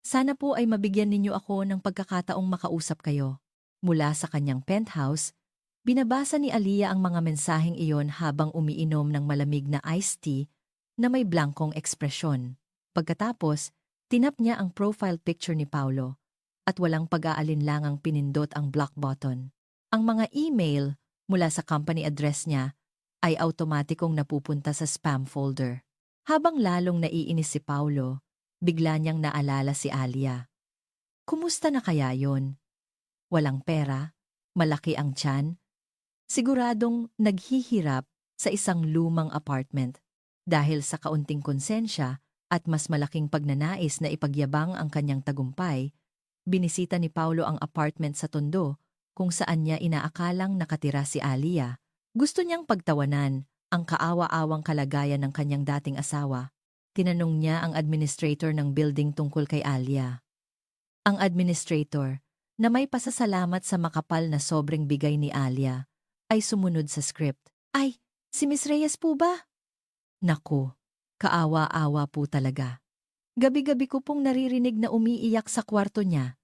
Sana po ay mabigyan ninyo ako ng pagkakataong makausap kayo. Mula sa kanyang penthouse, binabasa ni Aliyah ang mga mensaheng iyon habang umiinom ng malamig na iced tea na may blankong ekspresyon. Pagkatapos, tinap niya ang profile picture ni Paulo at walang pag-aalinlangang pinindot ang block button. Ang mga email mula sa company address niya ay automatikong napupunta sa spam folder. Habang lalong naiinis si Paulo, bigla niyang naalala si Aliyah. Kumusta na kaya yon? Walang pera, malaki ang tiyan, siguradong naghihirap sa isang lumang apartment. Dahil sa kaunting konsensya, at mas malaking pagnanais na ipagyabang ang kanyang tagumpay, binisita ni Paulo ang apartment sa Tondo kung saan niya inaakalang nakatira si Alia. Gusto niyang pagtawanan ang kaawa-awang kalagayan ng kanyang dating asawa. Tinanong niya ang administrator ng building tungkol kay Alia. Ang administrator, na may pasasalamat sa makapal na sobrang bigay ni Alia, ay sumunod sa script. Ay, si Miss Reyes po ba? Naku, kaawa-awa po talaga. Gabi-gabi ko pong naririnig na umiiyak sa kwarto niya.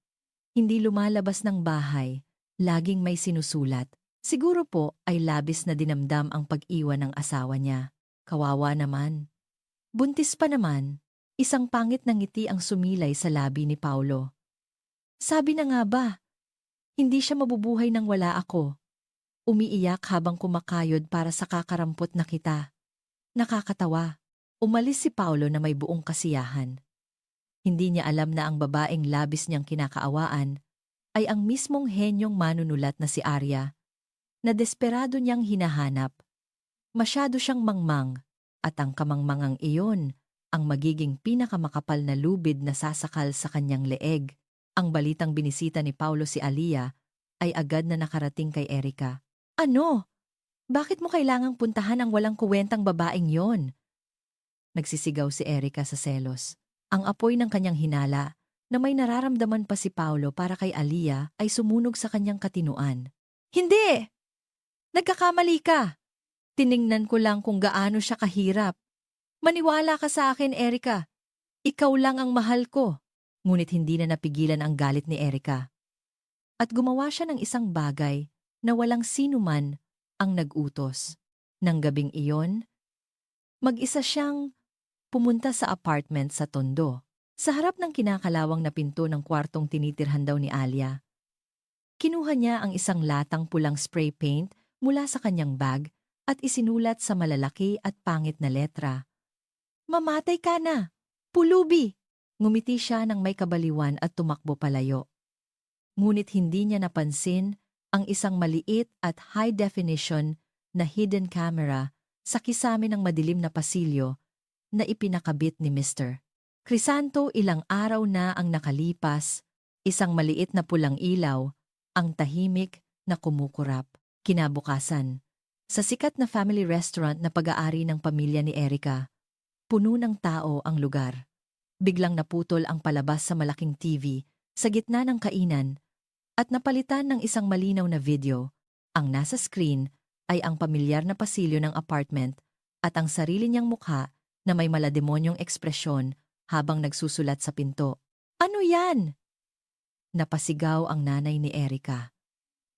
Hindi lumalabas ng bahay, laging may sinusulat. Siguro po ay labis na dinamdam ang pag-iwan ng asawa niya. Kawawa naman. Buntis pa naman, isang pangit na ngiti ang sumilay sa labi ni Paulo. Sabi na nga ba, hindi siya mabubuhay nang wala ako. Umiiyak habang kumakayod para sa kakarampot na kita. Nakakatawa. Umalis si Paulo na may buong kasiyahan. Hindi niya alam na ang babaeng labis niyang kinakaawaan ay ang mismong henyong manunulat na si Arya, na desperado niyang hinahanap. Masyado siyang mangmang, at ang kamangmangang iyon ang magiging pinakamakapal na lubid na sasakal sa kanyang leeg. Ang balitang binisita ni Paulo si Alia ay agad na nakarating kay Erika. Ano? Bakit mo kailangang puntahan ang walang kuwentang babaeng yon? Nagsisigaw si Erika sa selos. Ang apoy ng kanyang hinala na may nararamdaman pa si Paulo para kay Alia ay sumunog sa kanyang katinuan. Hindi! Nagkakamali ka! Tiningnan ko lang kung gaano siya kahirap. Maniwala ka sa akin, Erika. Ikaw lang ang mahal ko. Ngunit hindi na napigilan ang galit ni Erika. At gumawa siya ng isang bagay na walang sinuman ang nag-utos. Nang gabing iyon, mag-isa siyang pumunta sa apartment sa Tondo. Sa harap ng kinakalawang na pinto ng kwartong tinitirhan daw ni Alia, kinuha niya ang isang latang pulang spray paint mula sa kanyang bag at isinulat sa malalaki at pangit na letra. Mamatay ka na! Pulubi! Ngumiti siya ng may kabaliwan at tumakbo palayo. Ngunit hindi niya napansin ang isang maliit at high definition na hidden camera sa kisame ng madilim na pasilyo na ipinakabit ni Mr. Crisanto. Ilang araw na ang nakalipas, isang maliit na pulang ilaw, ang tahimik na kumukurap. Kinabukasan, sa sikat na family restaurant na pag-aari ng pamilya ni Erika, puno ng tao ang lugar. Biglang naputol ang palabas sa malaking TV sa gitna ng kainan at napalitan ng isang malinaw na video. Ang nasa screen ay ang pamilyar na pasilyo ng apartment at ang sarili niyang mukha na may malademonyong ekspresyon habang nagsusulat sa pinto. Ano yan? Napasigaw ang nanay ni Erika.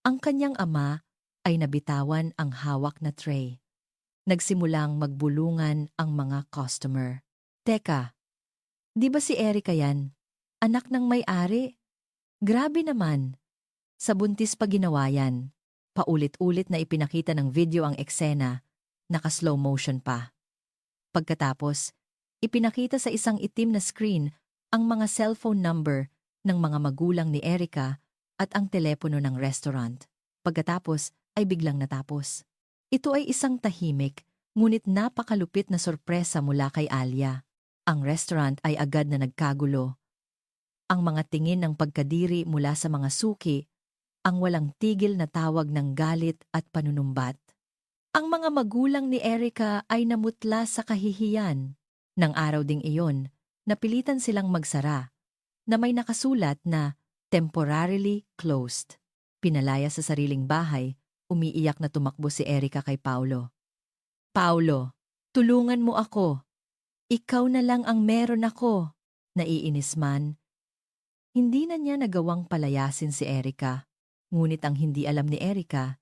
Ang kanyang ama ay nabitawan ang hawak na tray. Nagsimulang magbulungan ang mga customer. Teka, di ba si Erika yan? Anak ng may-ari? Grabe naman. Sa buntis pa ginawa yan. Paulit-ulit na ipinakita ng video ang eksena, naka-slow motion pa. Pagkatapos, ipinakita sa isang itim na screen ang mga cellphone number ng mga magulang ni Erika at ang telepono ng restaurant. Pagkatapos ay biglang natapos. Ito ay isang tahimik, ngunit napakalupit na sorpresa mula kay Alia. Ang restaurant ay agad na nagkagulo. Ang mga tingin ng pagkadiri mula sa mga suki, ang walang tigil na tawag ng galit at panunumbat. Ang mga magulang ni Erika ay namutla sa kahihiyan. Nang araw ding iyon, napilitan silang magsara, na may nakasulat na temporarily closed. Pinalaya sa sariling bahay, umiiyak na tumakbo si Erika kay Paulo. Paulo, tulungan mo ako. Ikaw na lang ang meron ako. Naiinis man. Hindi na niya nagawang palayasin si Erika. Ngunit ang hindi alam ni Erika,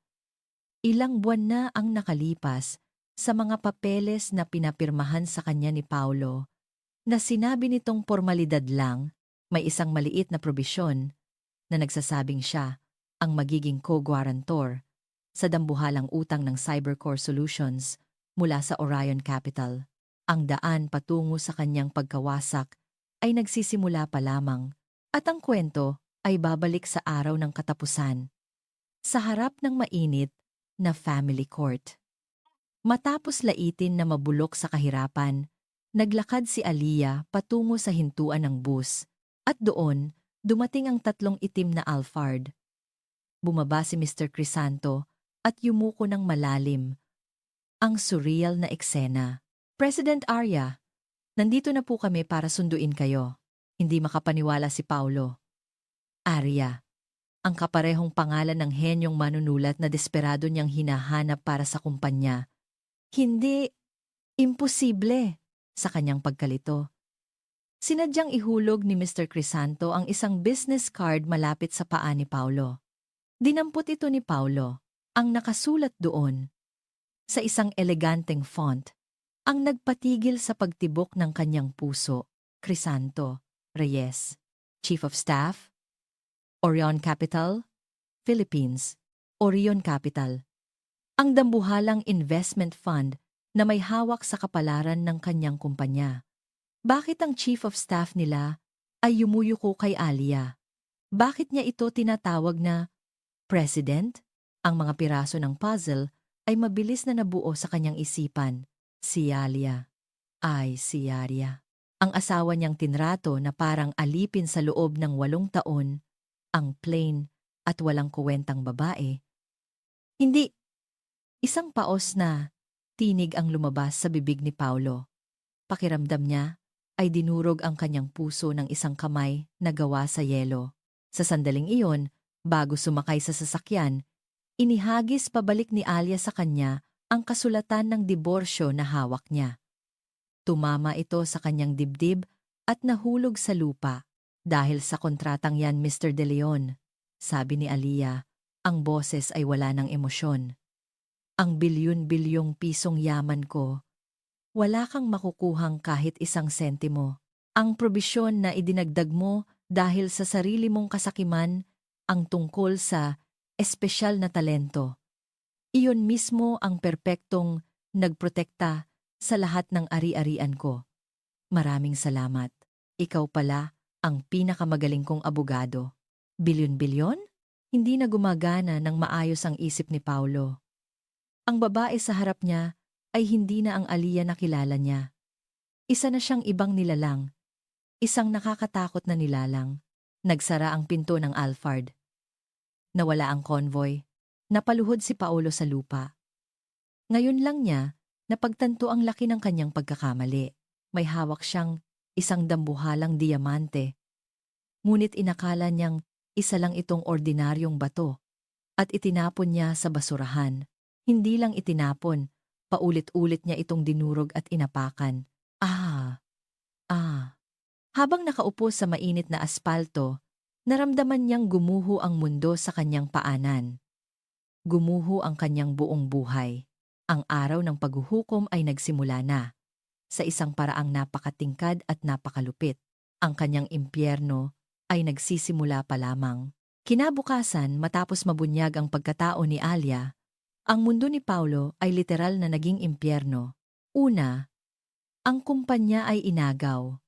ilang buwan na ang nakalipas sa mga papeles na pinapirmahan sa kanya ni Paulo, na sinabi nitong formalidad lang, may isang maliit na probisyon na nagsasabing siya ang magiging co-guarantor sa dambuhalang utang ng Cybercore Solutions mula sa Orion Capital. Ang daan patungo sa kanyang pagkawasak ay nagsisimula pa lamang at ang kwento ay babalik sa araw ng katapusan. Sa harap ng mainit na family court. Matapos laitin na mabulok sa kahirapan, Naglakad si Aliyah patungo sa hintuan ng bus at doon dumating ang tatlong itim na Alphard. Bumaba si Mr. Crisanto at yumuko ng malalim. Ang surreal na eksena. President Arya, nandito na po kami para sunduin kayo. Hindi makapaniwala si Paulo. Arya, ang kaparehong pangalan ng henyong manunulat na desperado niyang hinahanap para sa kumpanya. Hindi, imposible, sa kanyang pagkalito. Sinadyang ihulog ni Mr. Crisanto ang isang business card malapit sa paa ni Paulo. Dinampot ito ni Paulo, ang nakasulat doon, sa isang eleganteng font, ang nagpatigil sa pagtibok ng kanyang puso. Crisanto Reyes, Chief of Staff, Orion Capital, Philippines, Orion Capital. Ang dambuhalang investment fund na may hawak sa kapalaran ng kanyang kumpanya. Bakit ang Chief of Staff nila ay yumuyuko kay Aliyah? Bakit niya ito tinatawag na President? Ang mga piraso ng puzzle ay mabilis na nabuo sa kanyang isipan. Si Aliyah. Ay, si Arya. Ang asawa niyang tinrato na parang alipin sa loob ng 8 taon, ang plain at walang kuwentang babae. Hindi. Isang paos na tinig ang lumabas sa bibig ni Paulo. Pakiramdam niya ay dinurog ang kanyang puso ng isang kamay na gawa sa yelo. Sa sandaling iyon, bago sumakay sa sasakyan, inihagis pabalik ni Aliyah sa kanya ang kasulatan ng diborsyo na hawak niya. Tumama ito sa kanyang dibdib at nahulog sa lupa. Dahil sa kontratang yan, Mr. De Leon, sabi ni Aliyah, ang boses ay wala ng emosyon. Ang bilyon-bilyong pisong yaman ko, wala kang makukuhang kahit 1 sentimo. Ang probisyon na idinagdag mo dahil sa sarili mong kasakiman ang tungkol sa espesyal na talento. Iyon mismo ang perpektong nagprotekta sa lahat ng ari-arian ko. Maraming salamat. Ikaw pala ang pinakamagaling kong abogado. Bilyon-bilyon? Hindi na gumagana ng maayos ang isip ni Paulo. Ang babae sa harap niya ay hindi na ang Aliyah na kilala niya. Isa na siyang ibang nilalang. Isang nakakatakot na nilalang. Nagsara ang pinto ng Alphard. Nawala ang convoy. Napaluhod si Paulo sa lupa. Ngayon lang niya napagtanto ang laki ng kanyang pagkakamali. May hawak siyang isang dambuhalang diamante. Ngunit inakala niyang isa lang itong ordinaryong bato at itinapon niya sa basurahan. Hindi lang itinapon, paulit-ulit niya itong dinurog at inapakan. Habang nakaupo sa mainit na aspalto, naramdaman niyang gumuho ang mundo sa kanyang paanan. Gumuho ang kanyang buong buhay. Ang araw ng paghuhukom ay nagsimula na. Sa isang paraang napakatingkad at napakalupit. Ang kanyang impyerno ay nagsisimula pa lamang. Kinabukasan, matapos mabunyag ang pagkatao ni Aliyah, ang mundo ni Paulo ay literal na naging impyerno. Una, ang kumpanya ay inagaw.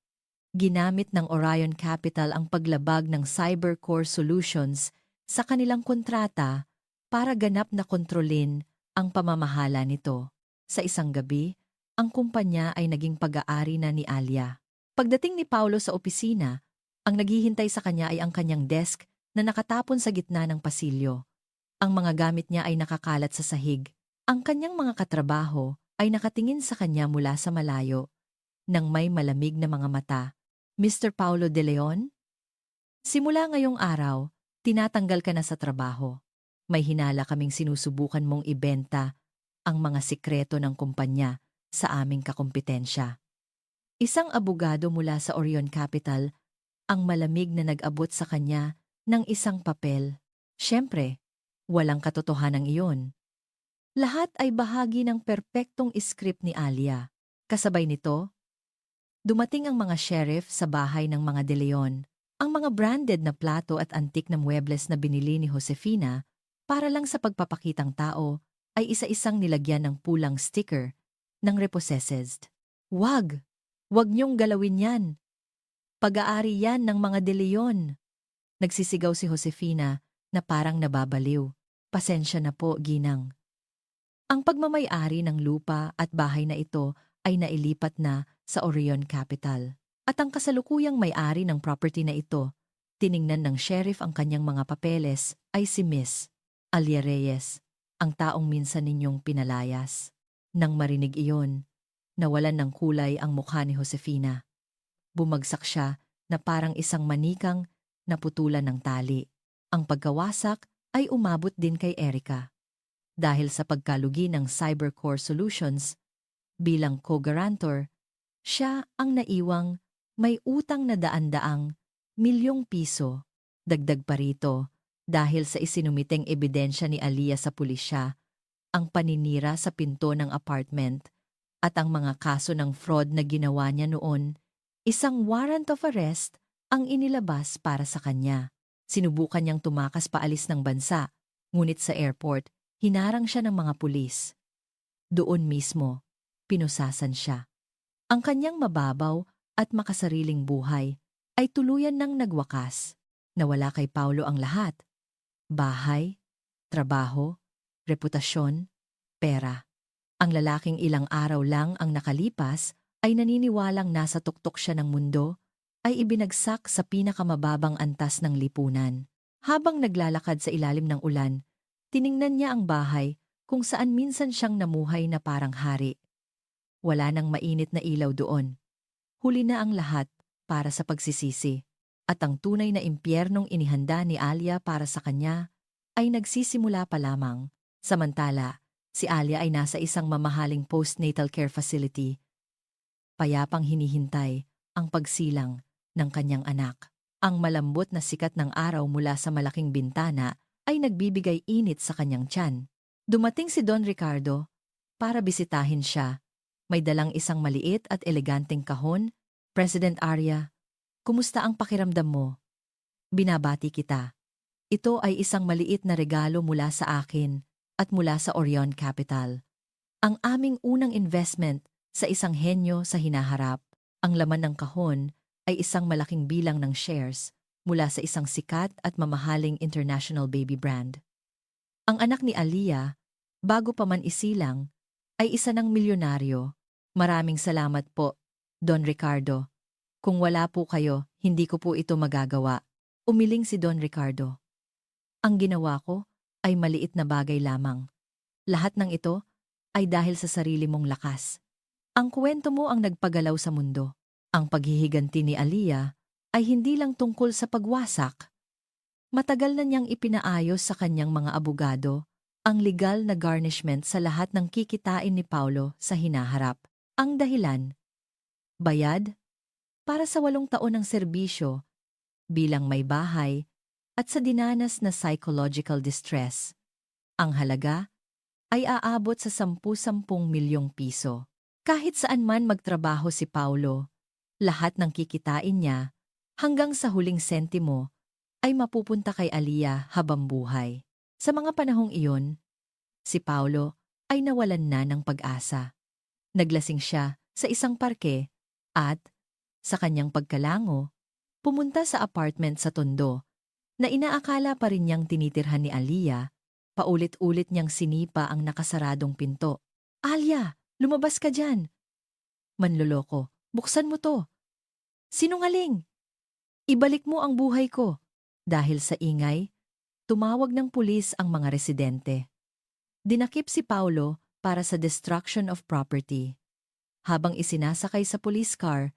Ginamit ng Orion Capital ang paglabag ng Cybercore Solutions sa kanilang kontrata para ganap na kontrolin ang pamamahala nito. Sa isang gabi, ang kumpanya ay naging pag-aari na ni Aliyah. Pagdating ni Paulo sa opisina, ang naghihintay sa kanya ay ang kanyang desk na nakatapon sa gitna ng pasilyo. Ang mga gamit niya ay nakakalat sa sahig. Ang kanyang mga katrabaho ay nakatingin sa kanya mula sa malayo, nang may malamig na mga mata. Mr. Paulo De Leon? Simula ngayong araw, tinatanggal ka na sa trabaho. May hinala kaming sinusubukan mong ibenta ang mga sikreto ng kumpanya sa aming kakumpetensya. Isang abogado mula sa Orion Capital ang malamig na nag-abot sa kanya ng isang papel. Siyempre, walang katotohanan iyon. Lahat ay bahagi ng perpektong script ni Aliyah. Kasabay nito, dumating ang mga sheriff sa bahay ng mga De Leon. Ang mga branded na plato at antik na muebles na binili ni Josefina para lang sa pagpapakitang tao ay isa-isang nilagyan ng pulang sticker ng repossessed. Wag! Wag niyong galawin yan! Pag-aari yan ng mga De Leon! Nagsisigaw si Josefina na parang nababaliw. Pasensya na po, ginang. Ang pagmamay-ari ng lupa at bahay na ito ay nailipat na sa Orion Capital. At ang kasalukuyang may-ari ng property na ito, tiningnan ng sheriff ang kanyang mga papeles, ay si Miss Alia Reyes, ang taong minsan ninyong pinalayas. Nang marinig iyon, nawalan ng kulay ang mukha ni Josefina. Bumagsak siya na parang isang manikang naputulan ng tali. Ang pagkawasak ay umabot din kay Erica. Dahil sa pagkalugi ng Cybercore Solutions, bilang co-guarantor, siya ang naiwang may utang na daan-daang milyong piso. Dagdag pa rito, dahil sa isinumiteng ebidensya ni Alia sa pulisya, ang paninira sa pinto ng apartment at ang mga kaso ng fraud na ginawa niya noon, isang warrant of arrest ang inilabas para sa kanya. Sinubukan niyang tumakas paalis ng bansa, ngunit sa airport, hinarang siya ng mga pulis. Doon mismo, pinusasan siya. Ang kanyang mababaw at makasariling buhay ay tuluyan ng nagwakas. Nawala kay Paulo ang lahat. Bahay, trabaho, reputasyon, pera. Ang lalaking ilang araw lang ang nakalipas ay naniniwalang nasa tuktok siya ng mundo, ay ibinagsak sa pinakamababang antas ng lipunan. Habang naglalakad sa ilalim ng ulan, tiningnan niya ang bahay kung saan minsan siyang namuhay na parang hari. Wala nang mainit na ilaw doon. Huli na ang lahat para sa pagsisisi, at ang tunay na impyernong inihanda ni Alia para sa kanya ay nagsisimula pa lamang. Samantala, si Alia ay nasa isang mamahaling postnatal care facility. Payapang hinihintay ang pagsilang ng kanyang anak. Ang malambot na sikat ng araw mula sa malaking bintana ay nagbibigay init sa kanyang tiyan. Dumating si Don Ricardo para bisitahin siya. May dalang isang maliit at eleganteng kahon. President Arya, kumusta ang pakiramdam mo? Binabati kita. Ito ay isang maliit na regalo mula sa akin at mula sa Orion Capital. Ang aming unang investment sa isang henyo sa hinaharap. Ang laman ng kahon ay isang malaking bilang ng shares mula sa isang sikat at mamahaling international baby brand. Ang anak ni Alia, bago pa man isilang, ay isa ng milyonaryo. Maraming salamat po, Don Ricardo. Kung wala po kayo, hindi ko po ito magagawa. Umiling si Don Ricardo. Ang ginawa ko ay maliit na bagay lamang. Lahat ng ito ay dahil sa sarili mong lakas. Ang kwento mo ang nagpagalaw sa mundo. Ang paghihiganti ni Alia ay hindi lang tungkol sa pagwasak. Matagal na niyang ipinaayos sa kanyang mga abogado ang legal na garnishment sa lahat ng kikitain ni Paulo sa hinaharap. Ang dahilan, bayad para sa 8 taon ng serbisyo bilang may bahay at sa dinanas na psychological distress. Ang halaga ay aabot sa 10 milyong piso. Kahit saan man magtrabaho si Paulo, lahat ng kikitain niya hanggang sa huling sentimo ay mapupunta kay Alia habang buhay. Sa mga panahong iyon, si Paulo ay nawalan na ng pag-asa. Naglasing siya sa isang parke at, sa kanyang pagkalango, pumunta sa apartment sa Tondo na inaakala pa rin niyang tinitirhan ni Alia. Paulit-ulit niyang sinipa ang nakasaradong pinto. Alia, lumabas ka dyan! Manloloko, buksan mo to! Sinungaling! Ibalik mo ang buhay ko! Dahil sa ingay, tumawag ng pulis ang mga residente. Dinakip si Paulo para sa destruction of property. Habang isinasakay sa police car,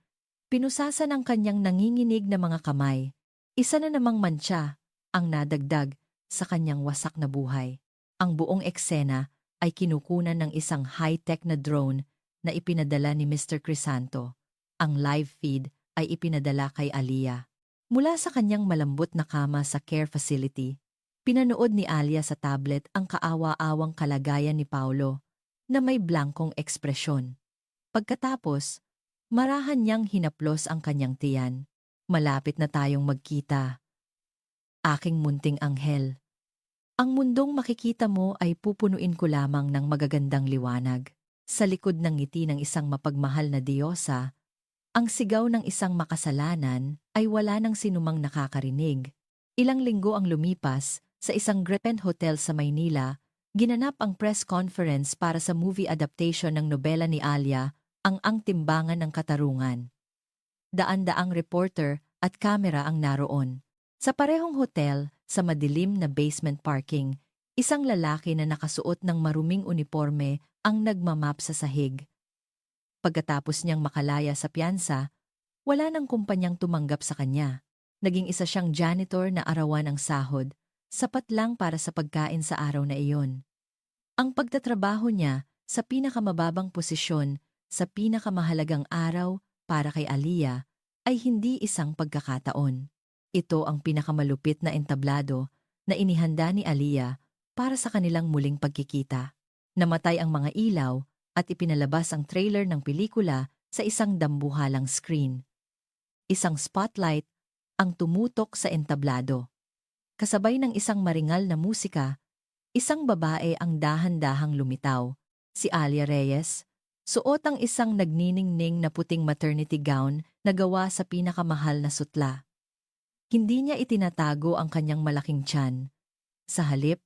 pinusasan ang kanyang nanginginig na mga kamay. Isa na namang mantsa ang nadagdag sa kanyang wasak na buhay. Ang buong eksena ay kinukunan ng isang high-tech na drone na ipinadala ni Mr. Crisanto. Ang live feed ay ipinadala kay Alia. Mula sa kanyang malambot na kama sa care facility, pinanood ni Alia sa tablet ang kaawa-awang kalagayan ni Paulo na may blankong ekspresyon. Pagkatapos, marahan niyang hinaplos ang kanyang tiyan. Malapit na tayong magkita. Aking munting anghel. Ang mundong makikita mo ay pupunuin ko lamang ng magagandang liwanag. Sa likod ng ngiti ng isang mapagmahal na diyosa, ang sigaw ng isang makasalanan ay wala ng sinumang nakakarinig. Ilang linggo ang lumipas, sa isang Grepen Hotel sa Maynila, ginanap ang press conference para sa movie adaptation ng nobela ni Alia, ang timbangan ng katarungan. Daan-daang reporter at kamera ang naroon. Sa parehong hotel, sa madilim na basement parking, isang lalaki na nakasuot ng maruming uniforme ang nagmamap sa sahig. Pagkatapos niyang makalaya sa piyansa, wala nang kumpanyang tumanggap sa kanya. Naging isa siyang janitor na arawan ang sahod, sapat lang para sa pagkain sa araw na iyon. Ang pagtatrabaho niya sa pinakamababang posisyon sa pinakamahalagang araw para kay Aliyah ay hindi isang pagkakataon. Ito ang pinakamalupit na entablado na inihanda ni Aliyah para sa kanilang muling pagkikita. Namatay ang mga ilaw at ipinalabas ang trailer ng pelikula sa isang dambuhalang screen. Isang spotlight ang tumutok sa entablado. Kasabay ng isang maringal na musika, isang babae ang dahan-dahang lumitaw. Si Alia Reyes, suot ang isang nagniningning na puting maternity gown na gawa sa pinakamahal na sutla. Hindi niya itinatago ang kanyang malaking tiyan. Sa halip,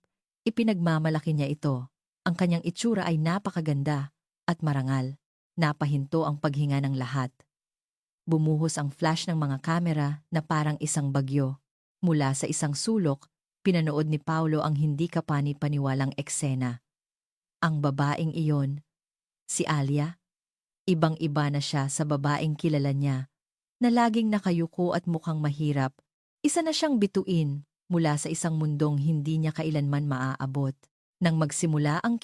ipinagmamalaki niya ito. Ang kanyang itsura ay napakaganda at marangal. Napahinto ang paghinga ng lahat. Bumuhos ang flash ng mga kamera na parang isang bagyo. Mula sa isang sulok, pinanood ni Paulo ang hindi kapani-paniwalang eksena. Ang babaeng iyon, si Alia, ibang-iba na siya sa babaeng kilala niya, na laging nakayuko at mukhang mahirap. Isa na siyang bituin mula sa isang mundong hindi niya kailanman maaabot. Nang magsimula ang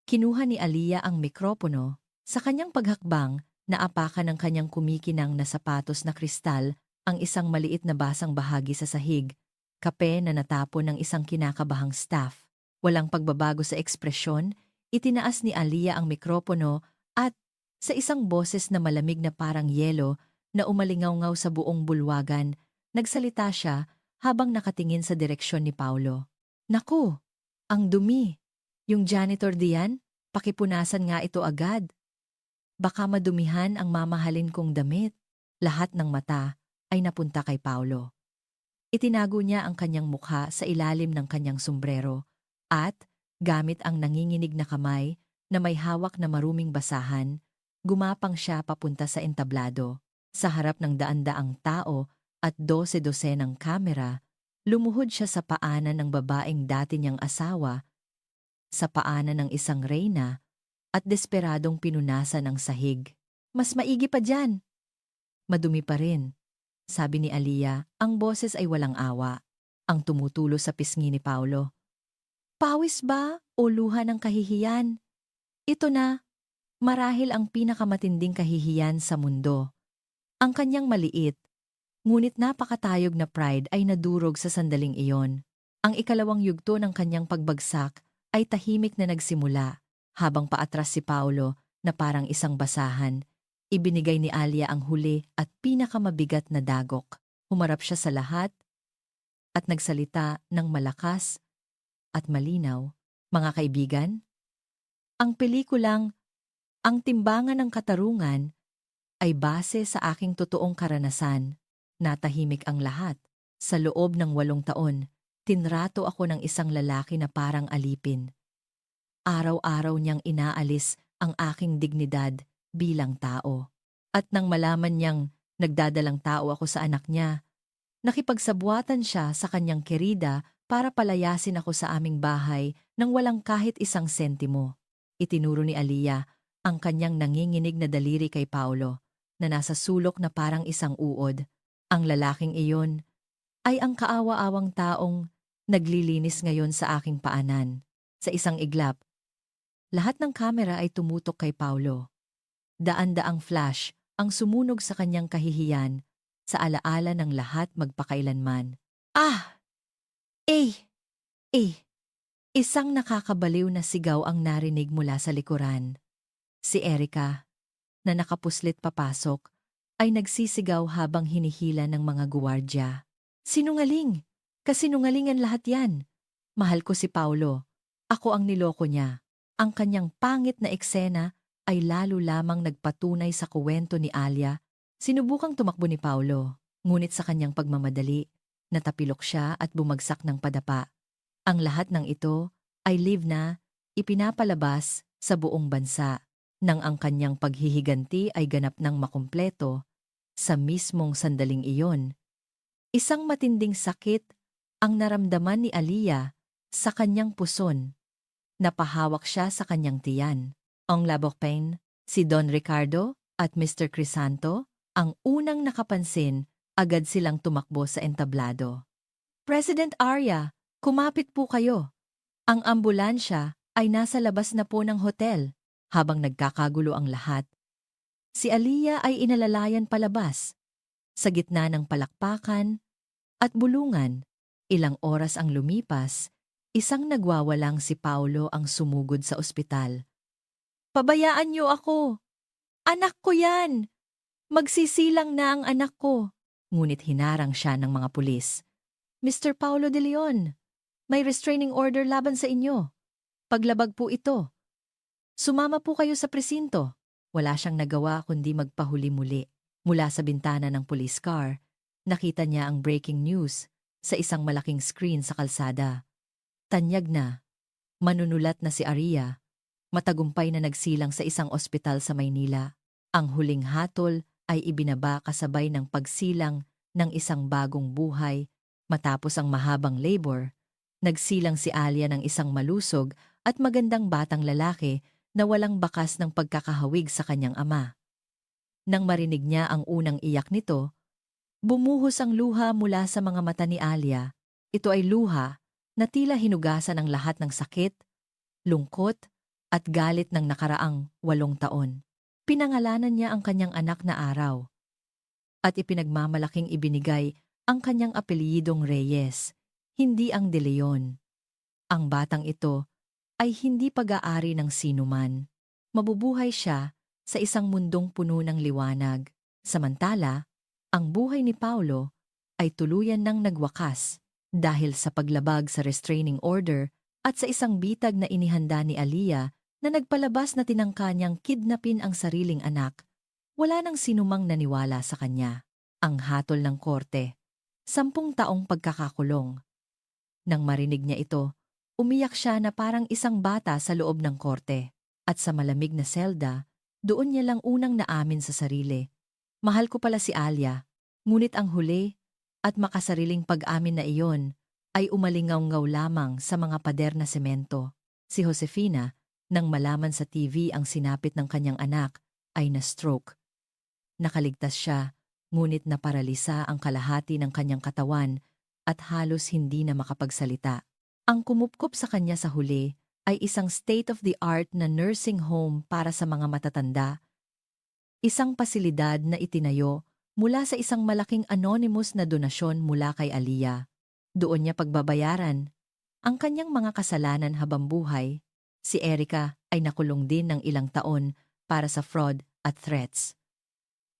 kinuha ni Aliyah ang mikropono. Sa kanyang paghakbang, naapakan ng kanyang kumikinang na sapatos na kristal ang isang maliit na basang bahagi sa sahig, kape na natapon ng isang kinakabahang staff. Walang pagbabago sa ekspresyon, itinaas ni Aliyah ang mikropono at sa isang boses na malamig na parang yelo na umalingaw-ngaw sa buong bulwagan, nagsalita siya habang nakatingin sa direksyon ni Paulo. Naku, ang dumi. Yung janitor diyan, pakipunasan nga ito agad. Baka madumihan ang mamahalin kong damit. Lahat ng mata ay napunta kay Paulo. Itinago niya ang kanyang mukha sa ilalim ng kanyang sombrero at, gamit ang nanginginig na kamay na may hawak na maruming basahan, gumapang siya papunta sa entablado. Sa harap ng daan-daang tao at 12 ng kamera, lumuhod siya sa paanan ng babaeng dati niyang asawa, sa paanan ng isang reyna, at desperadong pinunasan ng sahig. Mas maigi pa dyan. Madumi pa rin, sabi ni Aliyah, ang boses ay walang awa, ang tumutulo sa pisngi ni Paulo. Pawis ba o luha ng kahihiyan? Ito na, marahil ang pinakamatinding kahihiyan sa mundo. Ang kanyang maliit, ngunit napakatayog na pride ay nadurog sa sandaling iyon. Ang ikalawang yugto ng kanyang pagbagsak ay tahimik na nagsimula, habang paatras si Paulo na parang isang basahan. Ibinigay ni Aliyah ang huli at pinakamabigat na dagok. Humarap siya sa lahat at nagsalita ng malakas at malinaw. Mga kaibigan, ang pelikulang Ang Timbangan ng Katarungan ay base sa aking totoong karanasan. Natahimik ang lahat. Sa loob ng 8 taon, tinrato ako ng isang lalaki na parang alipin. Araw-araw niyang inaalis ang aking dignidad bilang tao. At nang malaman niyang nagdadalang tao ako sa anak niya, nakipagsabuatan siya sa kanyang kerida para palayasin ako sa aming bahay nang walang kahit isang sentimo. Itinuro ni Aliyah ang kanyang nanginginig na daliri kay Paulo, na nasa sulok na parang isang uod. Ang lalaking iyon ay ang kaawa-awang taong naglilinis ngayon sa aking paanan. Sa isang iglap, lahat ng kamera ay tumutok kay Paulo. Daan-daang flash ang sumunog sa kanyang kahihiyan, sa alaala ng lahat magpakailanman. Ah! Isang nakakabaliw na sigaw ang narinig mula sa likuran. Si Erica, na nakapuslit papasok, ay nagsisigaw habang hinihila ng mga guwardya. Sinungaling! Kasinungalingan lahat yan. Mahal ko si Paulo. Ako ang niloko niya. Ang kanyang pangit na eksena ay lalo lamang nagpatunay sa kuwento ni Aliyah. Sinubukang tumakbo ni Paulo, ngunit sa kanyang pagmamadali, natapilok siya at bumagsak ng padapa. Ang lahat ng ito ay live na ipinapalabas sa buong bansa. nang ang kanyang paghihiganti ay ganap ng makumpleto sa mismong sandaling iyon. Isang matinding sakit ang naramdaman ni Aliyah sa kanyang puson. Napahawak siya sa kanyang tiyan. Ang labor pain, si Don Ricardo at Mr. Crisanto, ang unang nakapansin, agad silang tumakbo sa entablado. President Arya, kumapit po kayo. Ang ambulansya ay nasa labas na po ng hotel. Habang nagkakagulo ang lahat, si Aliyah ay inalalayan palabas. Sa gitna ng palakpakan at bulungan, ilang oras ang lumipas, isang nagwawalang si Paulo ang sumugod sa ospital. Pabayaan niyo ako! Anak ko yan! Magsisilang na ang anak ko! Ngunit hinarang siya ng mga pulis. Mr. Paulo de Leon, may restraining order laban sa inyo. Paglabag po ito. Sumama po kayo sa presinto. Wala siyang nagawa kundi magpahuli muli. Mula sa bintana ng police car, nakita niya ang breaking news sa isang malaking screen sa kalsada. Tanyag na, manunulat na si Arya, matagumpay na nagsilang sa isang ospital sa Maynila. Ang huling hatol ay ibinaba kasabay ng pagsilang ng isang bagong buhay. Matapos ang mahabang labor, nagsilang si Aliyah ng isang malusog at magandang batang lalaki na walang bakas ng pagkakahawig sa kanyang ama. Nang marinig niya ang unang iyak nito, bumuhos ang luha mula sa mga mata ni Aliyah. Ito ay luha na tila hinugasan ng lahat ng sakit, lungkot, at galit ng nakaraang 8 taon. Pinangalanan niya ang kanyang anak na araw. At ipinagmamalaking ibinigay ang kanyang apelyidong Reyes, hindi ang De Leon. Ang batang ito ay hindi pag-aari ng sinuman. Mabubuhay siya sa isang mundong puno ng liwanag. Samantala, ang buhay ni Paulo ay tuluyan ng nagwakas dahil sa paglabag sa restraining order at sa isang bitag na inihanda ni Aliyah na nagpalabas na tinangka niyang kidnapin ang sariling anak. Wala nang sinumang naniwala sa kanya. Ang hatol ng korte, 10 taong pagkakakulong. Nang marinig niya ito, umiyak siya na parang isang bata sa loob ng korte. At sa malamig na selda, doon niya lang unang naamin sa sarili. Mahal ko pala si Aliyah, ngunit ang huli at makasariling pag-amin na iyon ay umalingaw-ngaw lamang sa mga pader na semento. Si Josefina, nang malaman sa TV ang sinapit ng kanyang anak, ay na-stroke. Nakaligtas siya, ngunit naparalisa ang kalahati ng kanyang katawan at halos hindi na makapagsalita. Ang kumupkop sa kanya sa huli ay isang state-of-the-art na nursing home para sa mga matatanda. Isang pasilidad na itinayo mula sa isang malaking anonymous na donasyon mula kay Aliyah. Doon niya pagbabayaran ang kanyang mga kasalanan habang buhay. Si Erica ay nakulong din ng ilang taon para sa fraud at threats.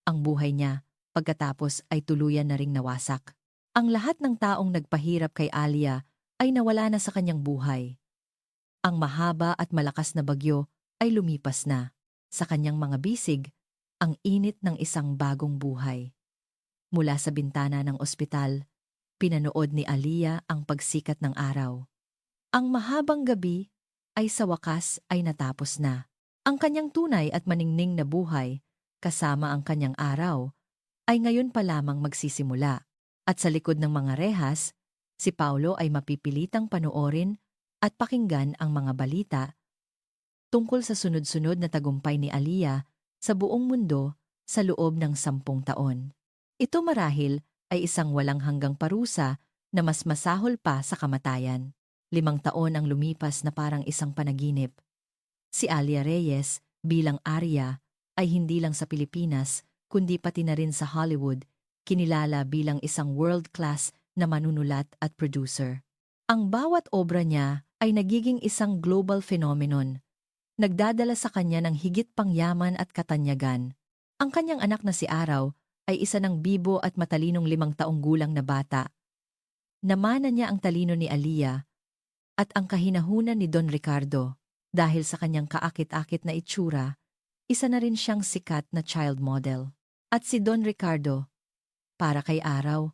Ang buhay niya pagkatapos ay tuluyan na ring nawasak. Ang lahat ng taong nagpahirap kay Aliyah ay nawala na sa kanyang buhay. Ang mahaba at malakas na bagyo ay lumipas na. Sa kanyang mga bisig, ang init ng isang bagong buhay. Mula sa bintana ng ospital, pinanood ni Aliyah ang pagsikat ng araw. Ang mahabang gabi ay sa wakas ay natapos na. Ang kanyang tunay at maningning na buhay, kasama ang kanyang araw, ay ngayon pa lamang magsisimula. At sa likod ng mga rehas, si Paulo ay mapipilitang panoorin at pakinggan ang mga balita tungkol sa sunod-sunod na tagumpay ni Aliyah sa buong mundo sa loob ng 10 taon. Ito marahil ay isang walang hanggang parusa na mas masahol pa sa kamatayan. 5 taon ang lumipas na parang isang panaginip. Si Aliyah Reyes bilang Arya ay hindi lang sa Pilipinas kundi pati na rin sa Hollywood, kinilala bilang isang world-class na manunulat at producer. Ang bawat obra niya ay nagiging isang global phenomenon, nagdadala sa kanya ng higit pang yaman at katanyagan. Ang kanyang anak na si Araw ay isa ng bibo at matalinong 5 taong gulang na bata. Namana niya ang talino ni Aliyah at ang kahinahunan ni Don Ricardo. Dahil sa kanyang kaakit-akit na itsura, isa na rin siyang sikat na child model. At si Don Ricardo, para kay Araw,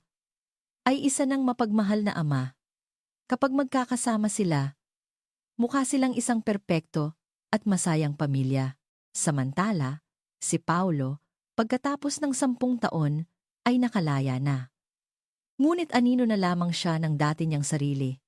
ay isa ng mapagmahal na ama. Kapag magkakasama sila, mukha silang isang perpekto at masayang pamilya. Samantala, si Paulo, pagkatapos ng 10 taon, ay nakalaya na. Ngunit anino na lamang siya ng dati niyang sarili.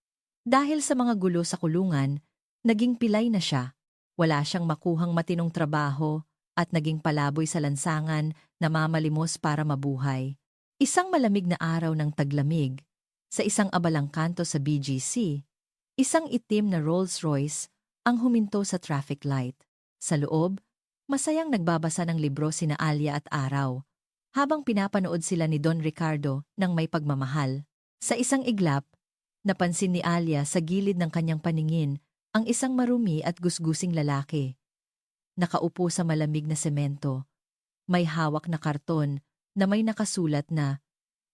Dahil sa mga gulo sa kulungan, naging pilay na siya. Wala siyang makuhang matinong trabaho at naging palaboy sa lansangan na mamalimos para mabuhay. Isang malamig na araw ng taglamig, sa isang abalang kanto sa BGC, isang itim na Rolls-Royce ang huminto sa traffic light. Sa loob, masayang nagbabasa ng libro sina Alia at Araw, habang pinapanood sila ni Don Ricardo ng may pagmamahal. Sa isang iglap, napansin ni Alia sa gilid ng kanyang paningin ang isang marumi at gusgusing lalaki. Nakaupo sa malamig na semento, may hawak na karton na may nakasulat na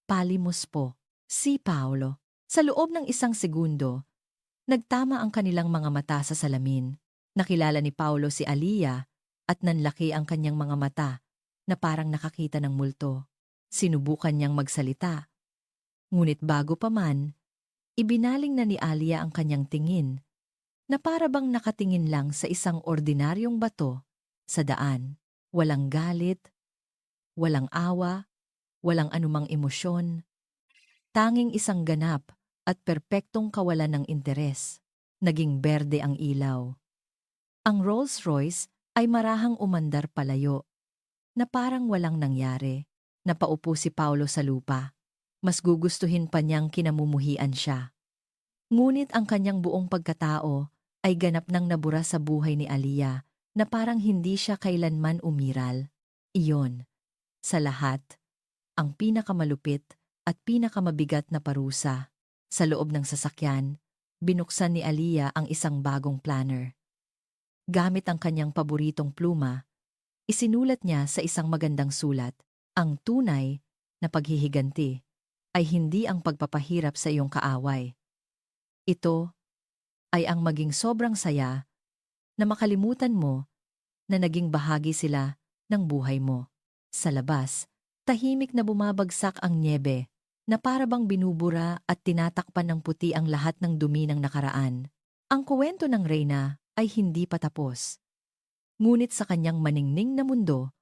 Palimos po, si Paolo. Sa loob ng isang segundo, nagtama ang kanilang mga mata sa salamin. Nakilala ni Paolo si Alia at nanlaki ang kanyang mga mata na parang nakakita ng multo. Sinubukan niyang magsalita. Ngunit bago pa man, ibinaling na ni Alia ang kanyang tingin na para bang nakatingin lang sa isang ordinaryong bato sa daan. Walang galit, walang awa, walang anumang emosyon. Tanging isang ganap at perpektong kawalan ng interes. Naging berde ang ilaw. Ang Rolls-Royce ay marahang umandar palayo, na parang walang nangyari. Napaupo si Paulo sa lupa. Mas gugustuhin pa niyang kinamumuhian siya. Ngunit ang kanyang buong pagkatao ay ganap nang nabura sa buhay ni Alia na parang hindi siya kailanman umiral. Iyon, sa lahat, ang pinakamalupit at pinakamabigat na parusa. Sa loob ng sasakyan, binuksan ni Alia ang isang bagong planner. Gamit ang kanyang paboritong pluma, isinulat niya sa isang magandang sulat, ang tunay na paghihiganti ay hindi ang pagpapahirap sa iyong kaaway. Ito ay ang maging sobrang saya na makalimutan mo na naging bahagi sila ng buhay mo. Sa labas, tahimik na bumabagsak ang nyebe na para bang binubura at tinatakpan ng puti ang lahat ng dumi ng nakaraan. Ang kuwento ng Reyna ay hindi pa tapos. Ngunit sa kanyang maningning na mundo,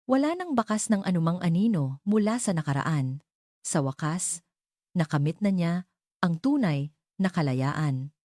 wala nang bakas ng anumang anino mula sa nakaraan. Sa wakas, nakamit na niya ang tunay na kalayaan.